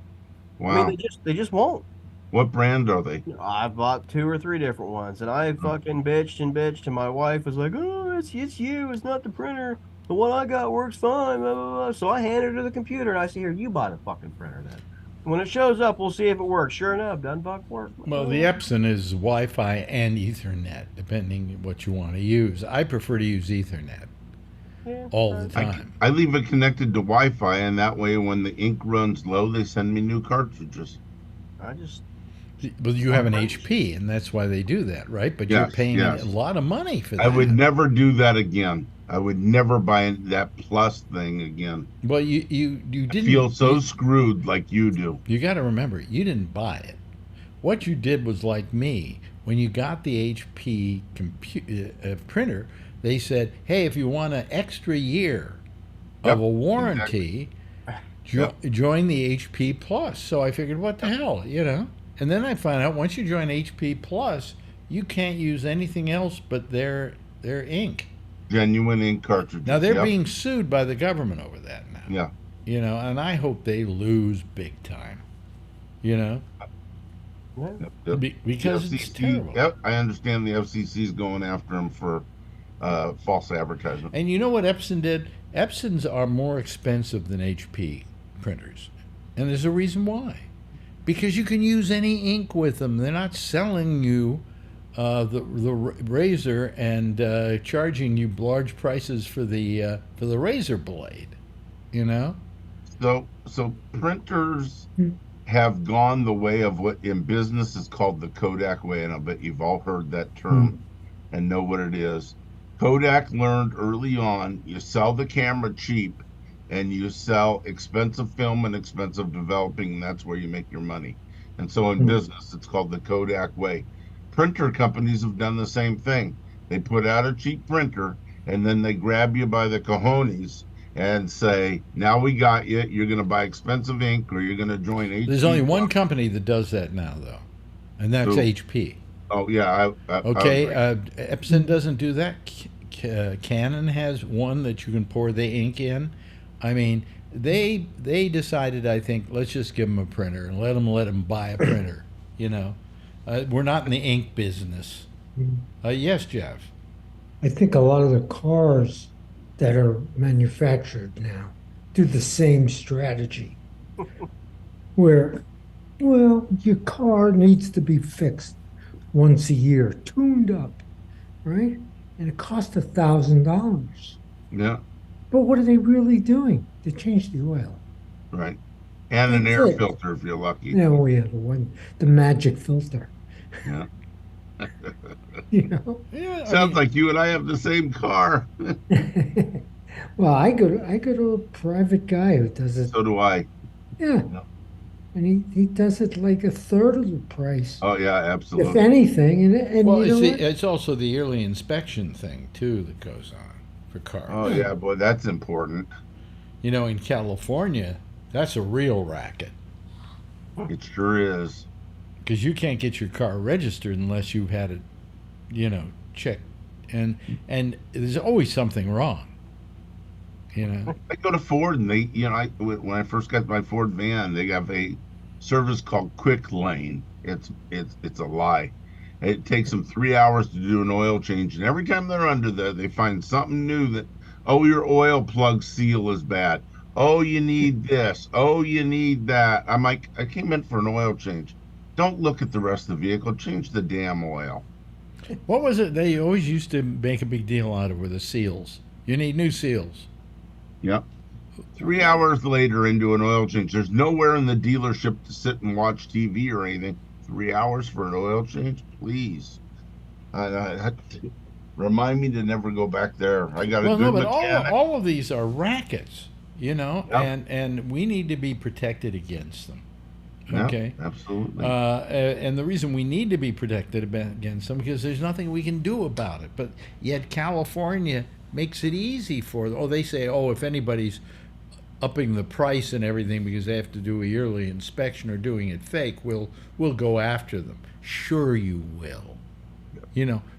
Wow. I mean, they just won't. What brand are they? I've bought 2 or 3 different ones, and I fucking bitched, and my wife was like, "Oh, it's you. It's not the printer. The one I got works fine." Blah, blah, blah. So I handed her the computer, and I said, "Here, you buy the fucking printer then. When it shows up, we'll see if it works." Sure enough, doesn't fucking work. Well, the Epson is Wi-Fi and Ethernet, depending what you want to use. I prefer to use Ethernet all the time. I leave it connected to Wi-Fi, and that way, when the ink runs low, they send me new cartridges. Well, you have an HP, and that's why they do that, right? But you're paying a lot of money for that. I would never do that again. I would never buy that Plus thing again. Well, you didn't feel so screwed like you do. You got to remember, you didn't buy it. What you did was like me. When you got the HP printer, they said, "Hey, if you want an extra year of a warranty, join the HP Plus." So I figured, what the hell, you know? And then I found out once you join HP Plus, you can't use anything else but their ink. Genuine ink cartridges. Now they're being sued by the government over that now. Yeah. You know, and I hope they lose big time. You know? Because it's terrible. Yep, I understand the FCC is going after them for false advertisement. And you know what Epson did? Epsons are more expensive than HP printers. And there's a reason why. Because you can use any ink with them. They're not selling you the razor and charging you large prices for the razor blade. You know. So printers have gone the way of what in business is called the Kodak way, and I bet you've all heard that term and know what it is. Kodak learned early on: you sell the camera cheap, and you sell expensive film and expensive developing, and that's where you make your money. And so in business, it's called the Kodak way. Printer companies have done the same thing. They put out a cheap printer, and then they grab you by the cojones and say, "Now we got you. You're going to buy expensive ink, or you're going to join HP." There's only one company that does that now, though, and that's HP. Oh, yeah. Epson doesn't do that. Canon has one that you can pour the ink in. I mean, they decided, I think, let's just give them a printer and let them buy a printer. You know, we're not in the ink business. Yes, Jeff. I think a lot of the cars that are manufactured now do the same strategy, where, well, your car needs to be fixed once a year, tuned up, right? And it cost $1,000. Yeah, But what are they really doing? They changed the oil. right. And an That's air it. filter if you're lucky. Yeah, oh yeah, the magic filter. Yeah. You know. Yeah, I Sounds mean, like you and I have the same car. Well, I go to a private guy who does it. So do I. Yeah, Yeah. and he does it like a third of the price, Oh yeah, if absolutely. anything. And well, you know what? it's also the yearly inspection thing too that goes on for cars. Oh yeah, boy, that's important. You know, in California, that's a real racket It sure is. because you can't get your car registered unless you've had it, checked, and there's always something wrong. You know. I go to Ford and they, when I first got my Ford van, they have a service called Quick Lane. It's a lie. It takes them 3 hours to do an oil change, and every time they're under there, they find something new that, oh, your oil plug seal is bad. Oh, you need this. Oh, you need that. I'm like, I came in for an oil change. Don't look at the rest of the vehicle. Change the damn oil. What was it they always used to make a big deal out of? Were the seals? You need new seals. Yep. 3 hours later into an oil change. There's nowhere in the dealership to sit and watch TV or anything. 3 hours for an oil change? Please. Remind me to never go back there. I got a Well, good no, but mechanic. all of these are rackets, Yep. and we need to be protected against them. Yeah, Okay. absolutely. And the reason we need to be protected against them because there's nothing we can do about it. But yet California makes it easy for them. Oh, they say, oh, if anybody's upping the price and everything because they have to do a yearly inspection or doing it fake, we'll go after them. Sure, you will.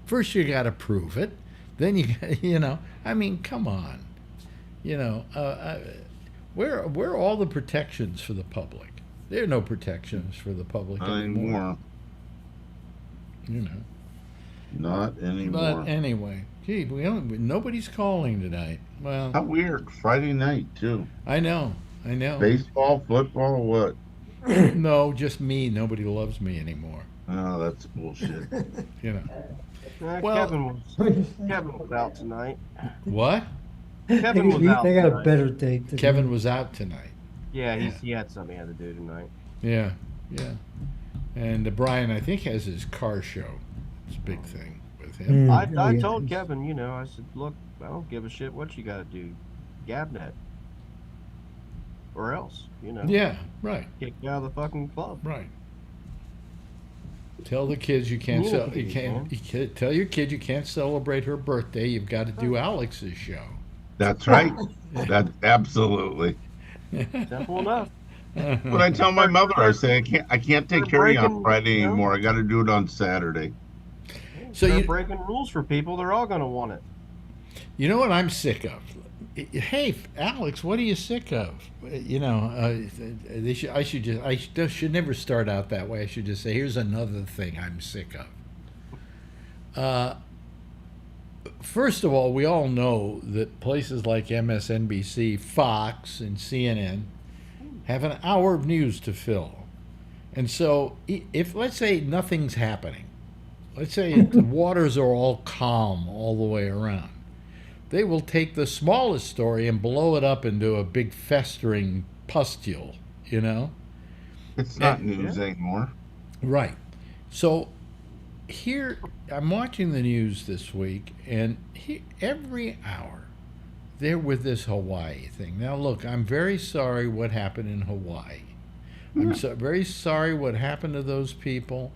First you got to prove it. Then I mean, come on. Where are all the protections for the public? There are no protections for the public Not anymore. anymore. Not anymore. But anyway, gee, nobody's calling tonight. Well, How weird. Friday night, too. I know. Baseball, football, what? No, just me. Nobody loves me anymore. Oh, that's bullshit. Well- Kevin was out tonight. What? Kevin was out They got a tonight. better date. Than Kevin was out tonight. Yeah, he had something he had to do tonight. Yeah. And Brian, I think, has his car show. It's a big thing with him. Mm. I Yeah. told Kevin, I said, look, I don't give a shit what you got to do, Gabnet, or else, Yeah, right. kick you out of the fucking club. Right. Tell the kids you can't tell your kid you can't celebrate her birthday. You've got to do Alex's show. That's right. That's absolutely. Simple enough. But I tell my mother, I say, I can't take They're care of you on breaking, Friday anymore. I got to do it on Saturday. So They're you- breaking rules for people. They're all going to want it. You know what I'm sick of? Hey, Alex, what are you sick of? I should never start out that way. I should just say, here's another thing I'm sick of. First of all, we all know that places like MSNBC, Fox, and CNN have an hour of news to fill. And so if, let's say, nothing's happening, let's say the waters are all calm all the way around, they will take the smallest story and blow it up into a big festering pustule, It's not news anymore. Right. So here, I'm watching the news this week, and every hour they're with this Hawaii thing. Now, look, I'm very sorry what happened in Hawaii. I'm very sorry what happened to those people.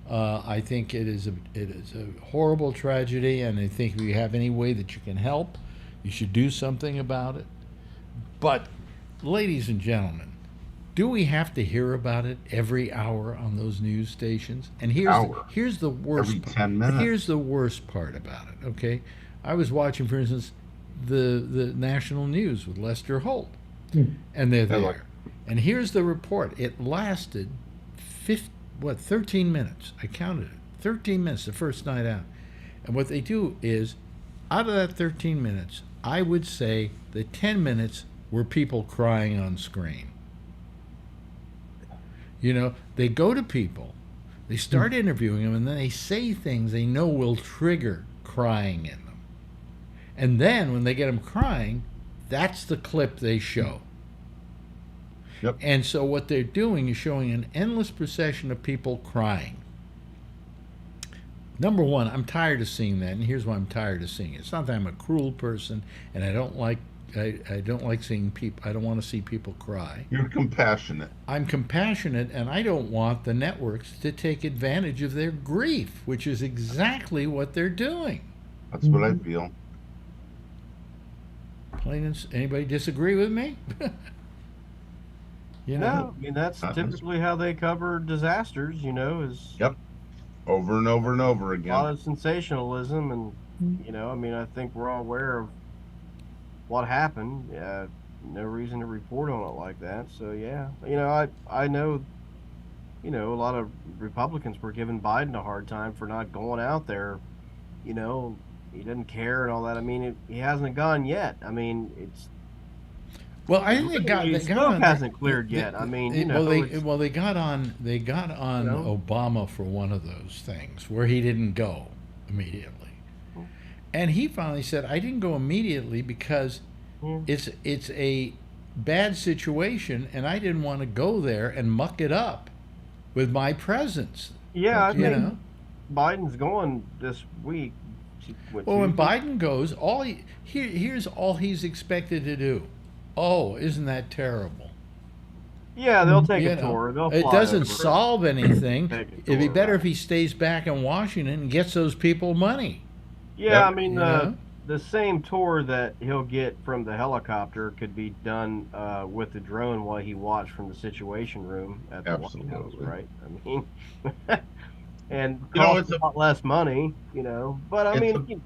I think it is a horrible tragedy, and I think if you have any way that you can help, you should do something about it. But, ladies and gentlemen, do we have to hear about it every hour on those news stations? And here's the worst. Every 10 minutes. Here's the worst part about it. Okay, I was watching, for instance, the national news with Lester Holt, and they're there. And here's the report. It lasted 13 minutes. I counted it. 13 minutes the first night out. And what they do is, out of that 13 minutes, I would say that 10 minutes were people crying on screen. They go to people, they start interviewing them, and then they say things they know will trigger crying in them. And then when they get them crying, that's the clip they show. Yep. And so what they're doing is showing an endless procession of people crying. Number one, I'm tired of seeing that, and here's why I'm tired of seeing it. It's not that I'm a cruel person, and I don't like seeing people. I don't want to see people cry. You're compassionate. I'm compassionate, and I don't want the networks to take advantage of their grief, which is exactly what they're doing. That's what I feel. Anybody disagree with me? No, I mean that's typically how they cover disasters. Is Yep. Over and over and over again. A lot of sensationalism, and I mean, I think we're all aware of what happened. No reason to report on it like that. So yeah, I know, a lot of Republicans were giving Biden a hard time for not going out there. He doesn't care and all that. I mean, he hasn't gone yet. I mean, it's. Well, I think the smoke hasn't cleared yet. I mean, they got on Obama for one of those things where he didn't go immediately, and he finally said, "I didn't go immediately because it's a bad situation, and I didn't want to go there and muck it up with my presence." Yeah, I think Biden's going this week. Well, when Biden goes, here's all he's expected to do. Oh, isn't that terrible? Yeah, they'll take a tour. They'll it fly doesn't over. solve anything. It'd be better right. if he stays back in Washington and gets those people money. Yeah, I mean, the same tour that he'll get from the helicopter could be done with the drone while he watched from the Situation Room at the White House, right? I mean, and costs a lot less money, But I mean,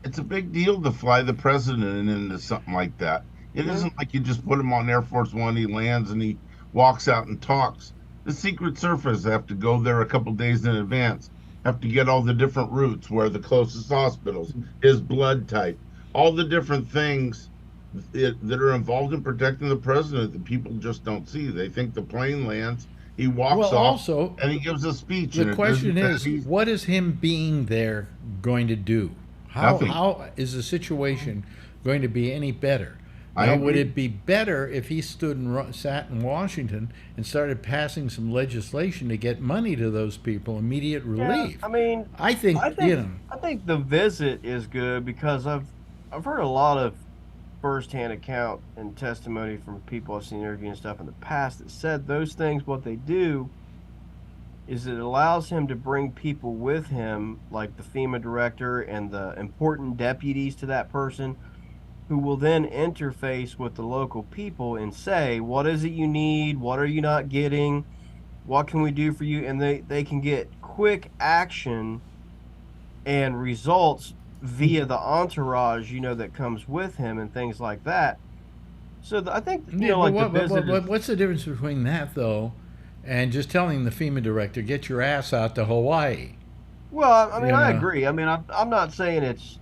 it's a big deal to fly the president into something like that. It isn't like you just put him on Air Force One, he lands and he walks out and talks. The Secret Service have to go there a couple days in advance, have to get all the different routes, where the closest hospitals, his blood type, all the different things that are involved in protecting the president that people just don't see. They think the plane lands, he walks off, and he gives a speech. The question is, what is him being there going to do? How is the situation going to be any better? Now, would it be better if he stood and sat in Washington and started passing some legislation to get money to those people, immediate relief? Yeah, I mean, I think the visit is good because I've heard a lot of firsthand account and testimony from people I've seen interviewing and stuff in the past that said those things. What they do is it allows him to bring people with him, like the FEMA director and the important deputies to that person, who will then interface with the local people and say, what is it you need? What are you not getting? What can we do for you? And they can get quick action and results via the entourage, that comes with him and things like that. So I think, what's the difference between that, though, and just telling the FEMA director, get your ass out to Hawaii? Well, I mean, I agree. I mean, I'm not saying it's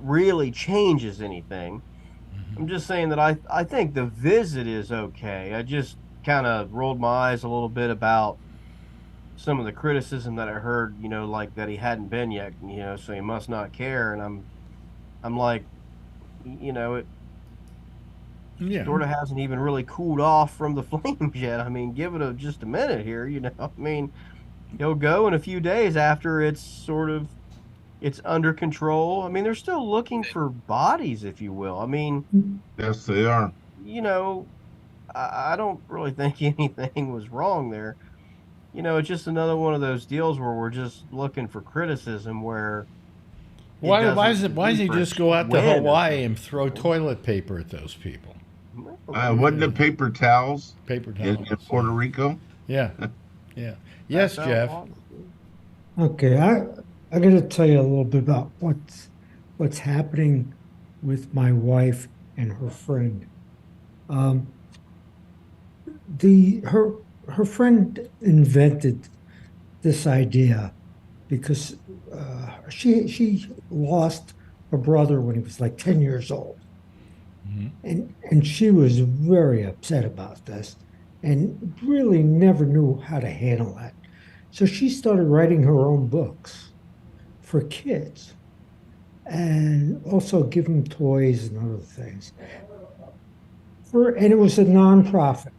really changes anything. I'm just saying that I think the visit is okay. I just kind of rolled my eyes a little bit about some of the criticism that I heard, like that he hadn't been yet, so he must not care. And I'm like, it sort of hasn't even really cooled off from the flames yet. I mean, give it just a minute here, I mean, he'll go in a few days after it's under control. I mean, they're still looking for bodies, if you will. I mean, yes, they are. I don't really think anything was wrong there. It's just another one of those deals where we're just looking for criticism. Where why does he just go out to Hawaii and throw toilet paper at those people? Wasn't it paper towels? Paper towels in Puerto Rico. Yeah, yeah. Yes, Jeff. Okay, I got to tell you a little bit about what's happening with my wife and her friend. Her friend invented this idea because she lost her brother when he was like 10 years old, and she was very upset about this, and really never knew how to handle that. So she started writing her own books for kids. and also give them toys and other things. And it was a nonprofit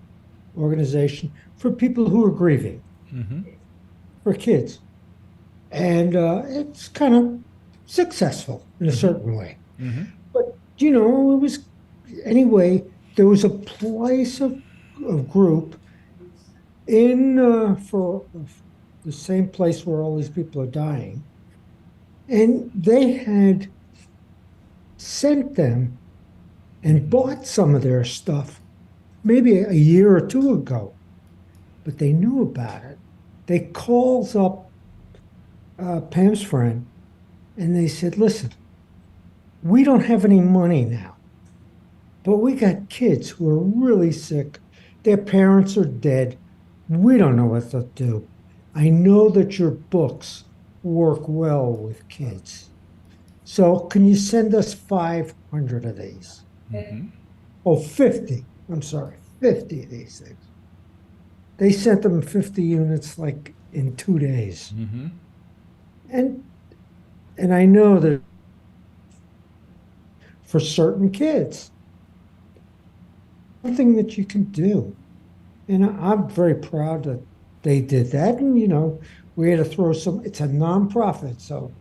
organization for people who are grieving, for kids. And it's kind of successful in a certain way. But, you know, it was, anyway, there was a place of group for the same place where all these people are dying. And they had sent them and bought some of their stuff maybe a year or two ago, but they knew about it. They calls up Pam's friend and they said, listen, we don't have any money now, but we got kids who are really sick. Their parents are dead. We don't know what to do. I know that your books work well with kids. So can you send us 500 of these? Oh, 50. I'm sorry, 50 of these things. They sent them 50 units like in 2 days. And I know that for certain kids, something that you can do. And I'm very proud that they did that. And, you know, we had to throw it's a nonprofit, so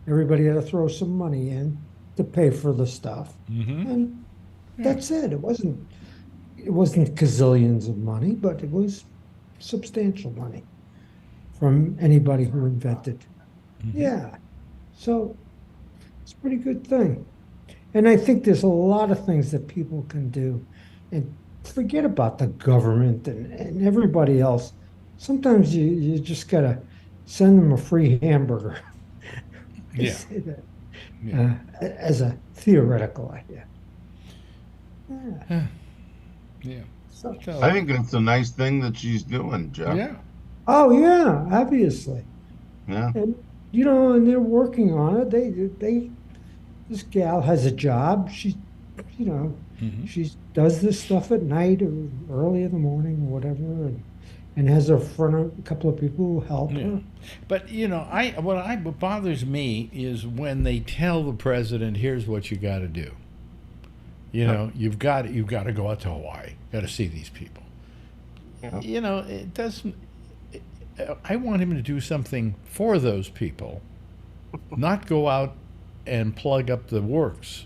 everybody had to throw some money in to pay for the stuff. And that's it. It wasn't gazillions of money, but it was substantial money from anybody who invented. Yeah. So it's a pretty good thing. And I think there's a lot of things that people can do. And forget about the government and everybody else. Sometimes you just got to send them a free hamburger. Say that, as a theoretical idea. So, I think that's a nice thing that she's doing, Jeff. Yeah. Oh, yeah, obviously. Yeah. And, you know, and they're working on it. This gal has a job. She, you know, she does this stuff at night or early in the morning or whatever, and has a couple of people who help her. But you know, what bothers me is when they tell the president, "Here's what you got to do." You know, you've got to go out to Hawaii. Got to see these people. You know, it doesn't. I want him to do something for those people, not go out and plug up the works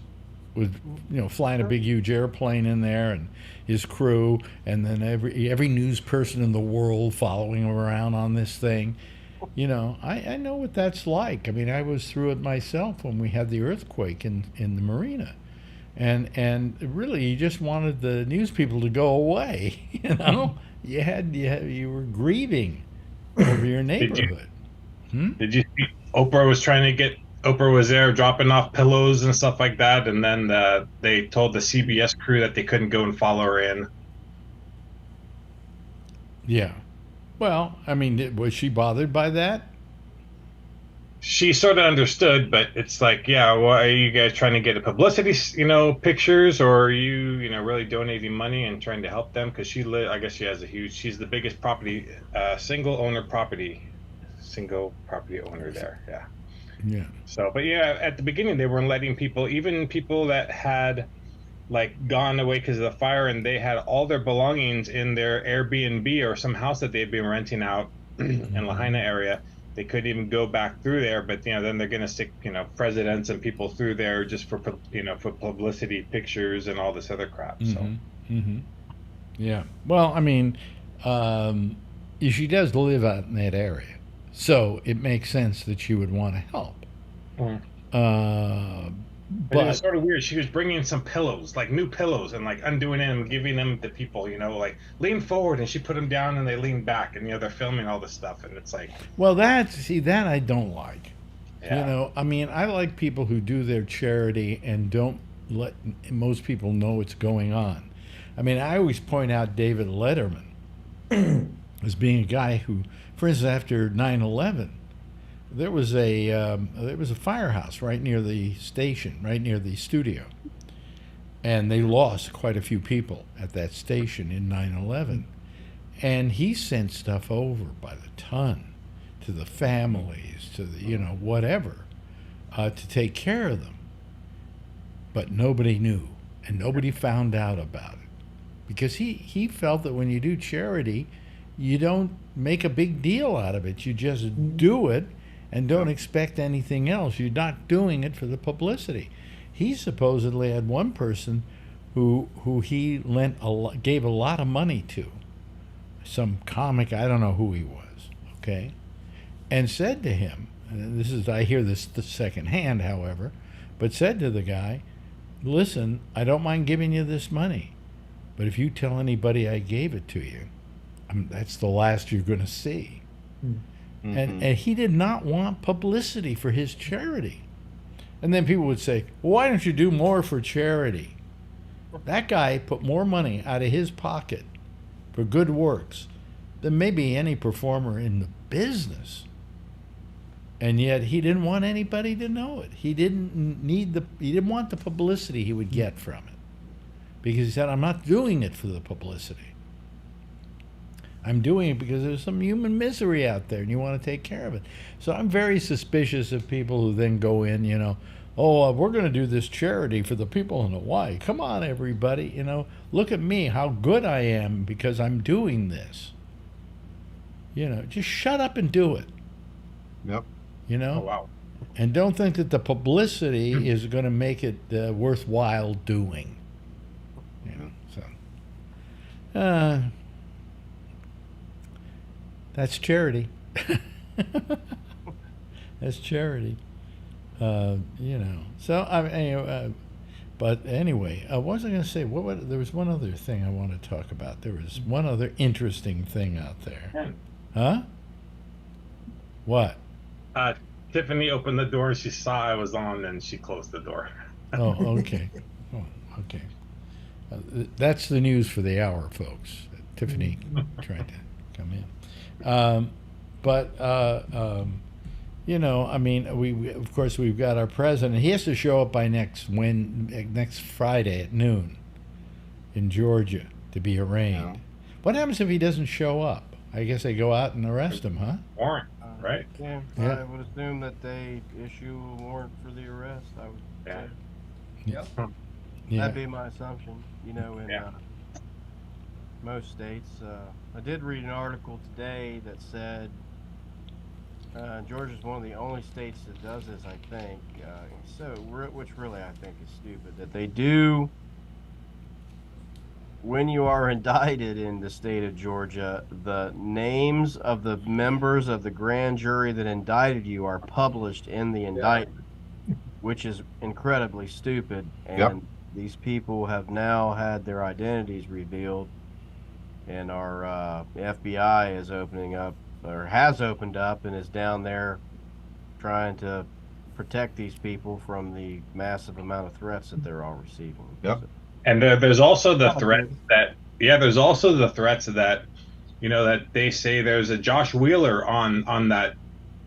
with, you know, flying a big huge airplane in there and his crew, and then every news person in the world following him around on this thing. You know, I know what that's like. I mean, I was through it myself when we had the earthquake in the marina. And really, you just wanted the news people to go away. You know, you were grieving over your neighborhood. Did you see Oprah was there dropping off pillows and stuff like that, and then they told the CBS crew that they couldn't go and follow her in. Yeah. Well, I mean, was she bothered by that? She sort of understood, but it's like, yeah, why are you guys trying to get a publicity, pictures, or are you, really donating money and trying to help them? Because I guess she has she's the biggest single property owner there. Yeah. Yeah. So, but yeah, at the beginning they weren't letting even people that had like gone away because of the fire and they had all their belongings in their Airbnb or some house that they'd been renting out in Lahaina area. They couldn't even go back through there, but then they're going to stick presidents and people through there just for for publicity pictures and all this other crap. So yeah, well, I mean, she does live out in that area, so it makes sense that she would want to help. But it was sort of weird. She was bringing some pillows, like new pillows, and like undoing them and giving them to people, like lean forward, and she put them down and they lean back, and they're filming all this stuff, and it's like, well, that I don't like. Yeah. I mean, I like people who do their charity and don't let most people know what's going on. I mean, I always point out David Letterman as being a guy who, for instance, after 9/11. There was a firehouse right near the station, right near the studio, and they lost quite a few people at that station in 9/11. And he sent stuff over by the ton to the families, to the whatever, to take care of them. but nobody knew, and nobody found out about it, because he felt that when you do charity, you don't make a big deal out of it. You just do it and don't expect anything else. You're not doing it for the publicity. He supposedly had one person who he gave a lot of money to, some comic, I don't know who he was, okay, and said to him, and this is, I hear this the second hand, however, but said to the guy, listen, I don't mind giving you this money, but if you tell anybody I gave it to you, that's the last you're going to see. Mm-hmm. And he did not want publicity for his charity. And then people would say, well, why don't you do more for charity? That guy put more money out of his pocket for good works than maybe any performer in the business. And yet he didn't want anybody to know it. He didn't want the publicity he would get from it. Because he said, I'm not doing it for the publicity. I'm doing it because there's some human misery out there and you want to take care of it. So I'm very suspicious of people who then go in, we're going to do this charity for the people in Hawaii. Come on, everybody, look at me, how good I am because I'm doing this. Just shut up and do it. Yep. Oh, wow. And don't think that the publicity is going to make it worthwhile doing. That's charity. That's charity. So but anyway, what was I going to say? There was one other thing I want to talk about. There was one other interesting thing out there. Huh? What? Tiffany opened the door. She saw I was on, and she closed the door. Oh, okay. Okay. That's the news for the hour, folks. Tiffany tried to come in. We of course we've got our president. He has to show up by next Friday at noon in Georgia to be arraigned. Yeah. What happens if he doesn't show up? I guess they go out and arrest him, huh? Warrant, right? Yeah, I would assume that they issue a warrant for the arrest. I would say. Yep. Yeah. That'd be my assumption. In most states. I did read an article today that said Georgia's one of the only states that does this, I think. Which really I think is stupid. That they do, when you are indicted in the state of Georgia, the names of the members of the grand jury that indicted you are published in the indictment, which is incredibly stupid. And these people have now had their identities revealed. And our FBI is opening up, or has opened up, and is down there trying to protect these people from the massive amount of threats that they're all receiving. Yep. And there's also the threat that, that they say there's a Josh Wheeler on that,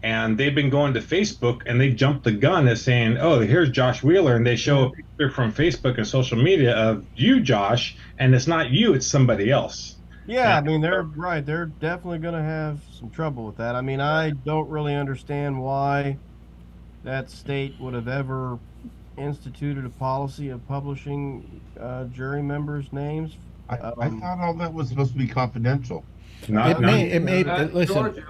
and they've been going to Facebook and they jumped the gun as saying, oh, here's Josh Wheeler, and they show a picture from Facebook and social media of you, Josh, and it's not you, it's somebody else. Yeah, they're right. They're definitely going to have some trouble with that. I don't really understand why that state would have ever instituted a policy of publishing jury members' names. I thought all that was supposed to be confidential. Listen.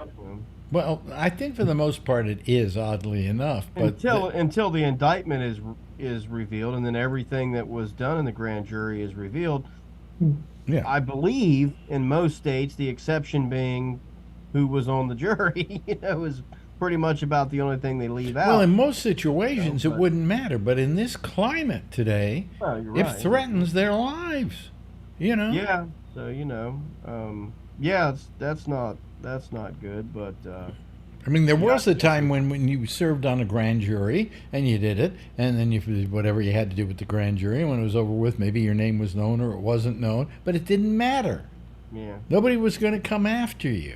Well, I think for the most part it is, oddly enough. But until the indictment is revealed, and then everything that was done in the grand jury is revealed. Yeah, I believe in most states, the exception being who was on the jury, is pretty much about the only thing they leave out. Well, in most situations, it wouldn't matter, but in this climate today, it threatens their lives. Yeah. So that's not good. But there was a time when you served on a grand jury and you did it, and then you did whatever you had to do with the grand jury, and when it was over with, maybe your name was known or it wasn't known, but it didn't matter. Yeah. Nobody was going to come after you.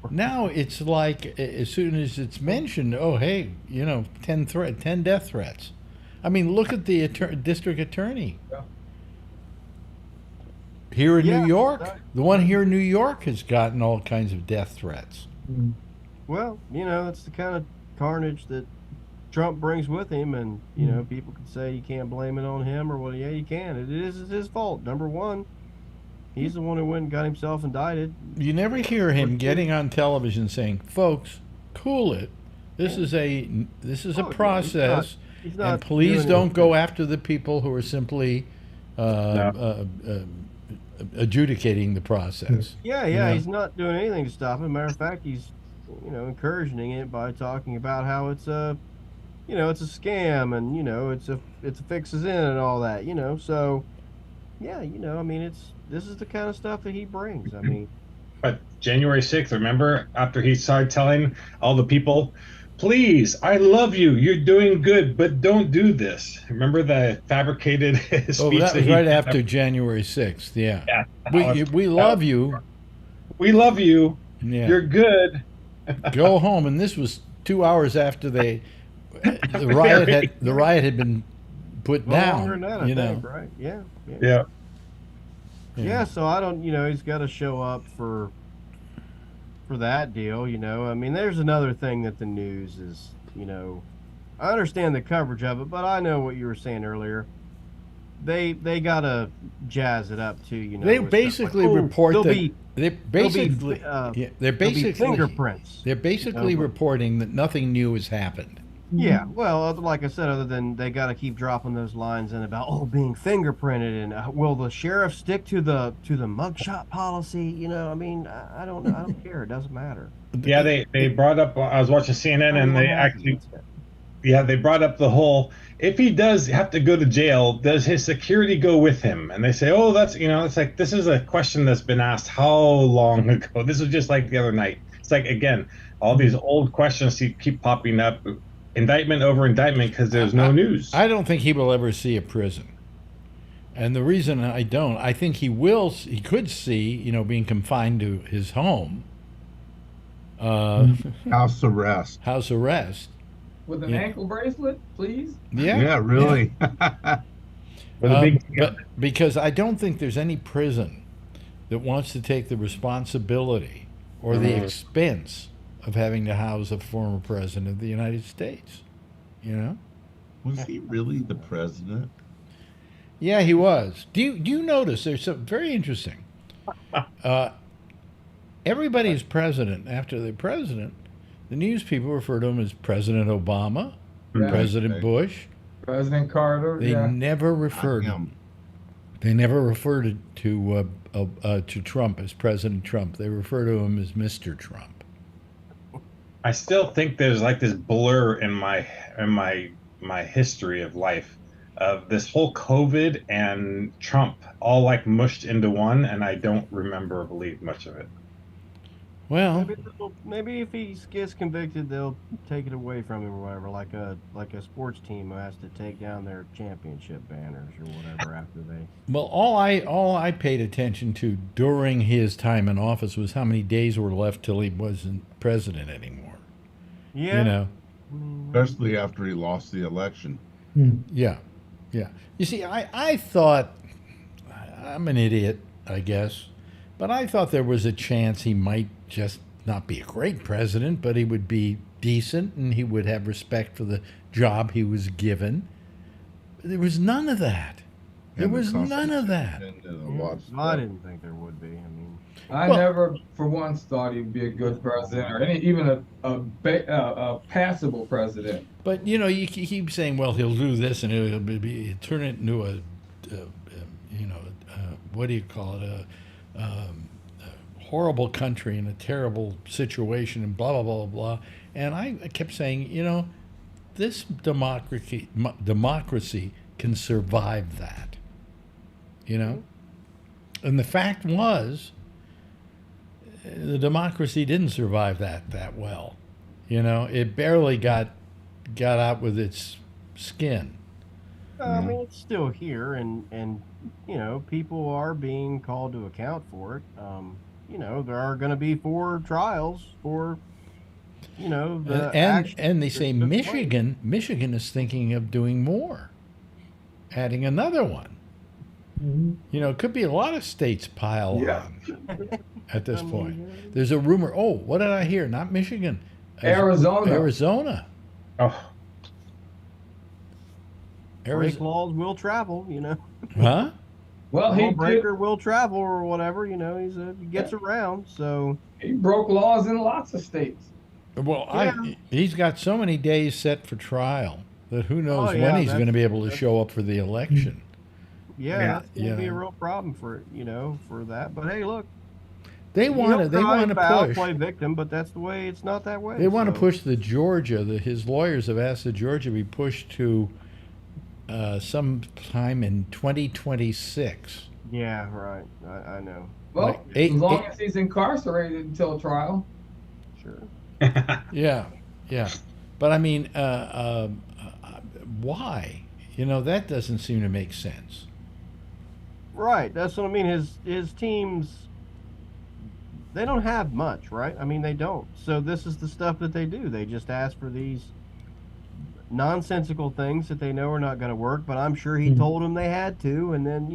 Now it's like as soon as it's mentioned, oh hey, 10 death threats. Look at the district attorney. Yeah. Here in New York, the one here in New York has gotten all kinds of death threats. Well, that's the kind of carnage that Trump brings with him, and people could say you can't blame it on him, or well, yeah, you can. It is his fault. Number one, he's the one who went and got himself indicted. You never hear him getting on television saying, "Folks, cool it. This is a process, he's not and please doing don't anything. go after the people who are simply adjudicating the process." Yeah, he's not doing anything to stop it. Matter of fact, he's encouraging it by talking about how it's a it's a scam, and it's a fixes in and all that. So yeah, I mean, this is the kind of stuff that he brings. I mean, But January 6th, remember, after he started telling all the people, please, I love you, you're doing good, but don't do this. Remember the fabricated speech? Oh, that was he right had? after January 6th, yeah. Yeah. We love you. We love you. Yeah. You're good. Go home. And this was 2 hours after the riot had been put longer than down. that, I think, right? Yeah. Yeah, so I don't, he's got to show up for that deal, I mean, there's another thing that the news is, I understand the coverage of it, but I know what you were saying earlier. They got to jazz it up too, They basically report that they're basically fingerprints. They're basically reporting that nothing new has happened. Yeah, well, like I said, other than they got to keep dropping those lines in about being fingerprinted, and will the sheriff stick to the mugshot policy? I mean, I don't know. I don't care. It doesn't matter. Yeah, they brought up. I was watching CNN, and they actually, they brought up the whole. If he does have to go to jail, does his security go with him? And they say, oh, that's it's like this is a question that's been asked how long ago? This was just like the other night. It's like again, all these old questions keep popping up. Indictment over indictment because there's no news. I don't think he will ever see a prison. And the reason I think he could see, being confined to his home. House arrest. House arrest. With an ankle bracelet, please? Yeah. Yeah, really. But because I don't think there's any prison that wants to take the responsibility or the expense of having to house a former president of the United States. Was he really the president? Yeah, he was. Do you notice there's something very interesting? Everybody's president after they're president. The news people refer to him as President Obama, President Bush, President Carter. They never referred him. They never referred to Trump as President Trump. They refer to him as Mr. Trump. I still think there's like this blur in my history of life of this whole COVID and Trump all like mushed into one, and I don't remember or believe much of it. Well, maybe if he gets convicted, they'll take it away from him or whatever, like a sports team who has to take down their championship banners or whatever after they. Well, all I paid attention to during his time in office was how many days were left till he wasn't president anymore. Yeah. Especially after he lost the election. Yeah. You see, I thought, I'm an idiot, I guess, but I thought there was a chance he might just not be a great president, but he would be decent and he would have respect for the job he was given. There was none of that. There was none of that. I didn't think there would be. I mean, I never, for once, thought he'd be a good president or even a passable president. But you keep saying, well, he'll do this and he'll turn it into a what do you call it? A horrible country in a terrible situation and blah blah blah blah. And I kept saying, this democracy can survive that. And the fact was, the democracy didn't survive that well. It barely got out with its skin. I mean, it's still here, and people are being called to account for it. There are going to be 4 trials for, and they say Michigan is thinking of doing more, adding another one. It could be a lot of states pile on at this point. There's a rumor. Oh, what did I hear? Not Michigan. Arizona. Arizona. Oh, break laws will travel, you know. Huh? Well, he Lawbreaker will travel or whatever, you know. He gets around, so he broke laws in lots of states. Well, Yeah. he's got so many days set for trial that who knows when he's that's- going to be able to show up for the election. yeah, that's gonna be yeah. a real problem for for that. But hey, look, They want to push. play victim, but that's the way. It's not that way. They want to so. push the Georgia. His lawyers have asked the Georgia be pushed to sometime in 2026. Yeah, right. I know. Well, as long as he's incarcerated until trial. Sure. Yeah. But I mean, why? You know, that doesn't seem to make sense. Right. That's what I mean. His teams, they don't have much, right? I mean, they don't. So this is the stuff that they do. They just ask for these nonsensical things that they know are not going to work. But I'm sure he told them they had to, and then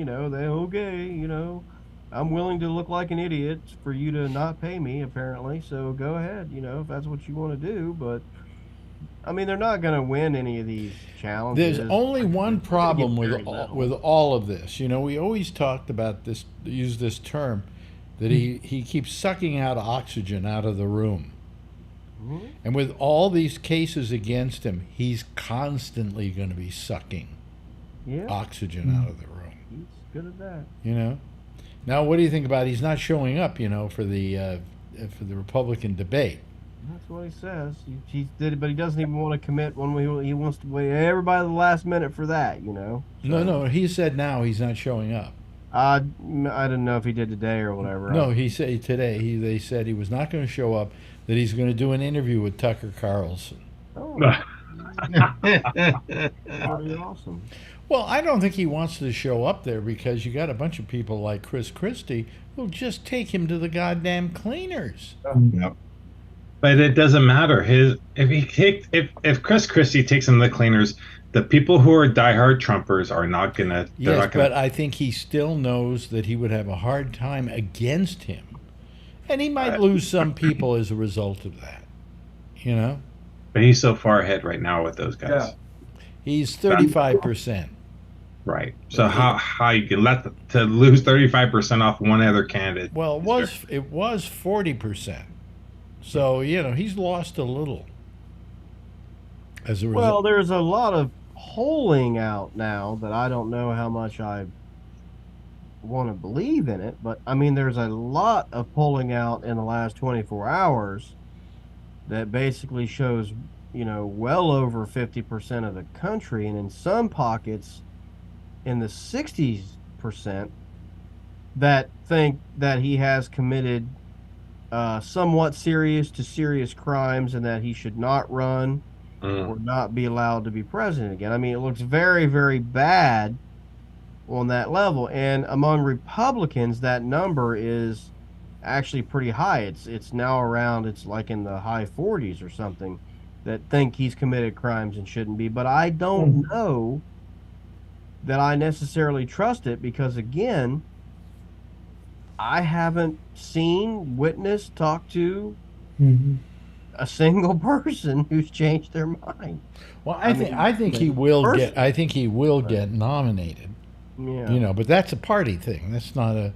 I'm willing to look like an idiot for you to not pay me, apparently. So go ahead, if that's what you want to do. But I mean, they're not going to win any of these challenges. There's only one problem with all of this. You know, we always talked about this, use this term, that he keeps sucking out oxygen out of the room. Mm-hmm. And with all these cases against him, he's constantly going to be sucking oxygen out of the room. He's good at that. You know? Now, what do you think about he's not showing up, for the Republican debate? That's what he says. He did, but he doesn't even want to commit when he wants to wait everybody the last minute for that, So. No, he said now he's not showing up. I didn't know if he did today or whatever. No, he said today. They said he was not going to show up. That he's going to do an interview with Tucker Carlson. Oh, pretty awesome. Well, I don't think he wants to show up there because you got a bunch of people like Chris Christie who'll just take him to the goddamn cleaners. Yep. But it doesn't matter. If Chris Christie takes him to the cleaners, the people who are diehard Trumpers are not gonna. Yes, but I think he still knows that he would have a hard time against him. And he might lose some people as a result of that, But he's so far ahead right now with those guys. Yeah. He's 35%. Right. So how you can to lose 35% off one other candidate? Well, it was 40%. So he's lost a little as a result. Well, there's a lot of polling out now that I don't know how much I want to believe in it, but I mean, there's a lot of polling out in the last 24 hours that basically shows, well over 50% of the country, and in some pockets in the 60% that think that he has committed somewhat serious to serious crimes and that he should not run or not be allowed to be president again. I mean, it looks very, very bad on that level, and among Republicans that number is actually pretty high. It's now around, it's like in the high 40s or something, that think he's committed crimes and shouldn't be. But I don't know that I necessarily trust it, because again, I haven't seen, witnessed, talked to a single person who's changed their mind. Well, I think he will get nominated. Yeah. But that's a party thing. That's not a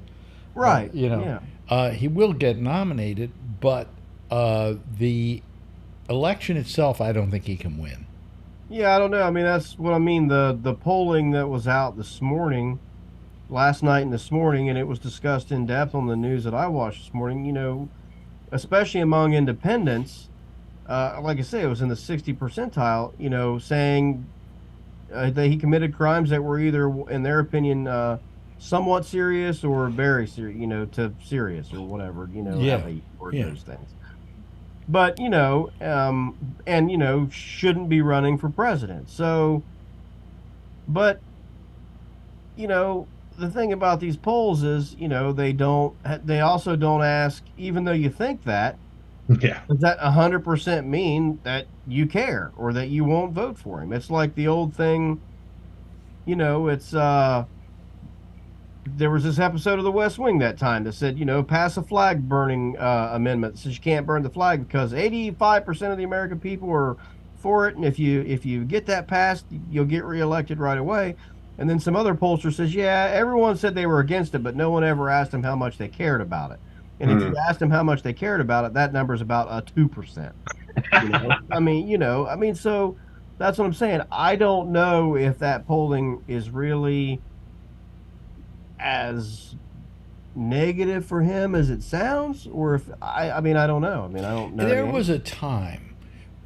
right. He will get nominated, but the election itself, I don't think he can win. Yeah, I don't know. I mean, that's what I mean. The polling that was out last night and this morning, and it was discussed in depth on the news that I watched this morning, especially among independents, like I say, it was in the 60 percentile, saying that he committed crimes that were either, in their opinion, somewhat serious or very serious, to serious or whatever, heavy or those things. But, shouldn't be running for president. So, but, the thing about these polls is, they also don't ask, even though you think that, does that 100% mean that you care or that you won't vote for him? It's like the old thing, it's, there was this episode of The West Wing that time that said, pass a flag burning amendment that says you can't burn the flag because 85% of the American people are for it, and if you get that passed, you'll get reelected right away. And then some other pollster says, yeah, everyone said they were against it, but no one ever asked them how much they cared about it. And if you asked them how much they cared about it, that number is about 2%. So that's what I'm saying. I don't know if that polling is really as negative for him as it sounds, or if I don't know. I don't know. There was a time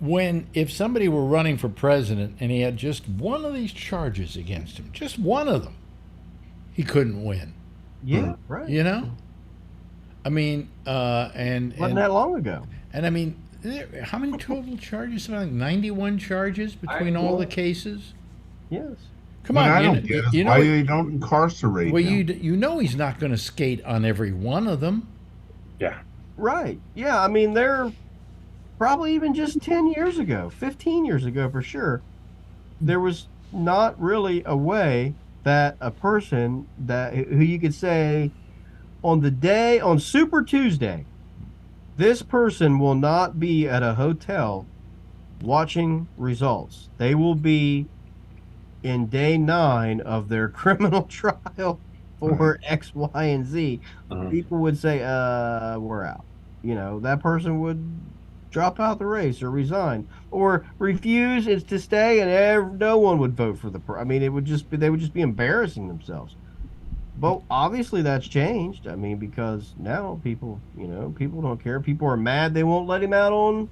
when if somebody were running for president and he had just one of these charges against him, just one of them, he couldn't win. Yeah, right. You know? And wasn't that long ago. And how many total charges? Something like 91 charges between all the cases? Yes. Come on, I don't get it. Why they don't incarcerate well, him? you know he's not going to skate on every one of them. Yeah. Right. Yeah, they're probably even just 10 years ago, 15 years ago for sure, there was not really a way that a person who you could say on Super Tuesday, this person will not be at a hotel watching results. They will be in day 9 of their criminal trial for X, Y, and Z. People would say, we're out. That person would drop out the race or resign or refuse to stay, and no one would vote for they would just be embarrassing themselves. But obviously that's changed. Because now people don't care. People are mad they won't let him out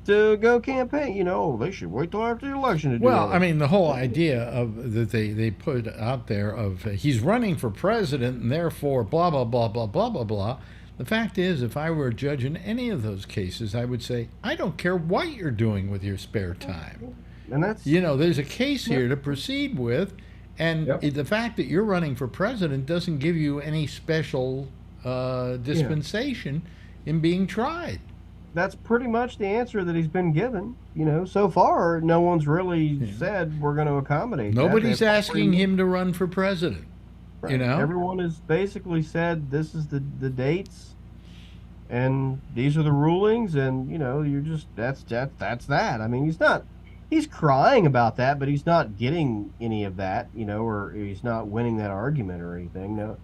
to go campaign. They should wait till after the election to do it. The whole idea of that they put out there of he's running for president and therefore blah, blah, blah, blah, blah, blah, blah. The fact is, if I were a judge in any of those cases, I would say, I don't care what you're doing with your spare time. And that's there's a case here to proceed with, and the fact that you're running for president doesn't give you any special dispensation in being tried. That's pretty much the answer that he's been given. So far, no one's really said we're going to accommodate. Nobody's asking him to run for president. Right. Everyone has basically said this is the dates, and these are the rulings, and you're just that's that. He's crying about that, but he's not getting any of that, or he's not winning that argument or anything. No,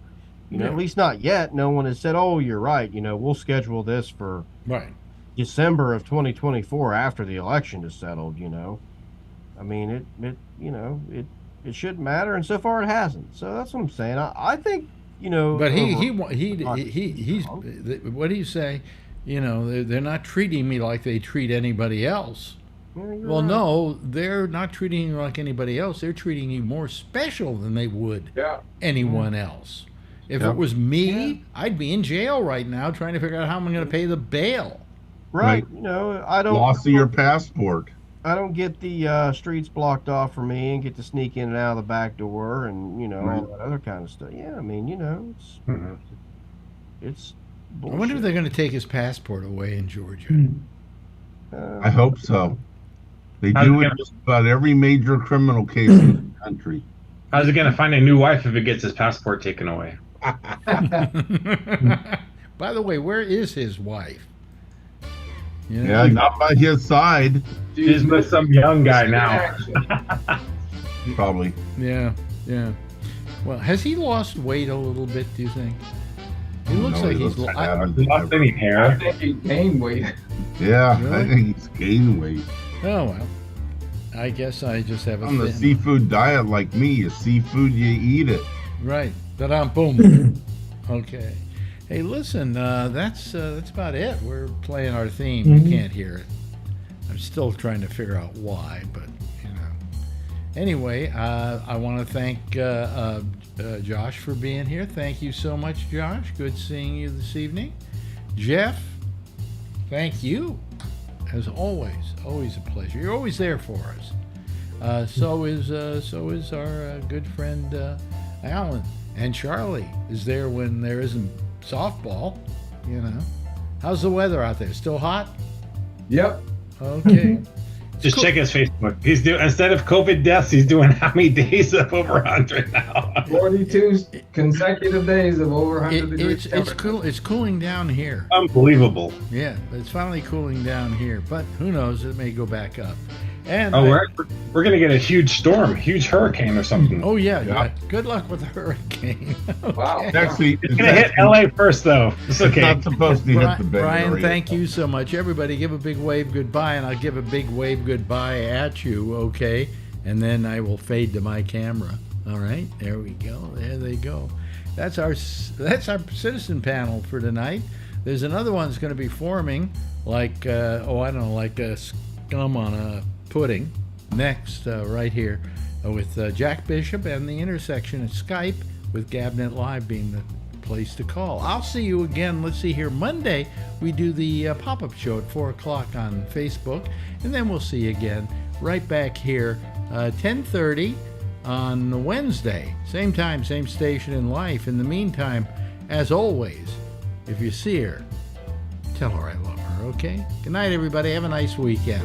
at least not yet. No one has said, "Oh, you're right. We'll schedule this for December of 2024 after the election is settled." It shouldn't matter, and so far it hasn't. So that's what I'm saying. I think But he's what do you say? They're not treating me like they treat anybody else. Well, no, they're not treating you like anybody else. They're treating you more special than they would anyone else. If it was me, I'd be in jail right now trying to figure out how I'm going to pay the bail. Right. I don't loss of your passport. I don't get the streets blocked off for me and get to sneak in and out of the back door and all that other kind of stuff. Yeah, it's bullshit. I wonder if they're going to take his passport away in Georgia. I hope so. They do it just about every major criminal case in the country. How's he going to find a new wife if he gets his passport taken away? By the way, where is his wife? Yeah, not by his side. She's with some young guy now. Probably. Yeah. Well, has he lost weight a little bit, do you think? He looks like he's lost any hair. I think he gained weight. Yeah, really? I think he's gained weight. Oh, well. I guess I just have a on the seafood diet like me. You seafood, you eat it. Right. Ta-da, boom. Okay. Hey, listen, that's about it. We're playing our theme. You can't hear it. I'm still trying to figure out why, but Anyway, I want to thank Josh for being here. Thank you so much, Josh. Good seeing you this evening. Jeff, thank you. As always a pleasure. You're always there for us. So is our good friend Alan, and Charlie is there when there isn't softball. How's the weather out there? Still hot? Yep. Okay. Just check his Facebook. He's doing, instead of COVID deaths, he's doing how many days of over 100 now? 42 consecutive days of over 100 degrees. It's cool. It's cooling down here. Unbelievable. Yeah, it's finally cooling down here, but who knows? It may go back up. And we're gonna get a huge storm, huge hurricane or something. oh yeah. Good luck with the hurricane. Wow. Actually, It's gonna hit LA first, though. It's It's okay. not supposed to hit the Bay Brian, Area. thank you so much. Everybody, give a big wave goodbye, and I'll give a big wave goodbye at you, okay? And then I will fade to my camera. All right, there we go. There they go. That's our citizen panel for tonight. There's another one that's going to be forming, like like a scum on a pudding. Next, right here, with Jack Bishop and the intersection at Skype, with Gabnet Live being the place to call. I'll see you again. Let's see here. Monday, we do the pop-up show at 4 o'clock on Facebook, and then we'll see you again right back here, 10:30 on Wednesday. Same time, same station in life. In the meantime, as always, if you see her, tell her I love her, okay? Good night, everybody. Have a nice weekend.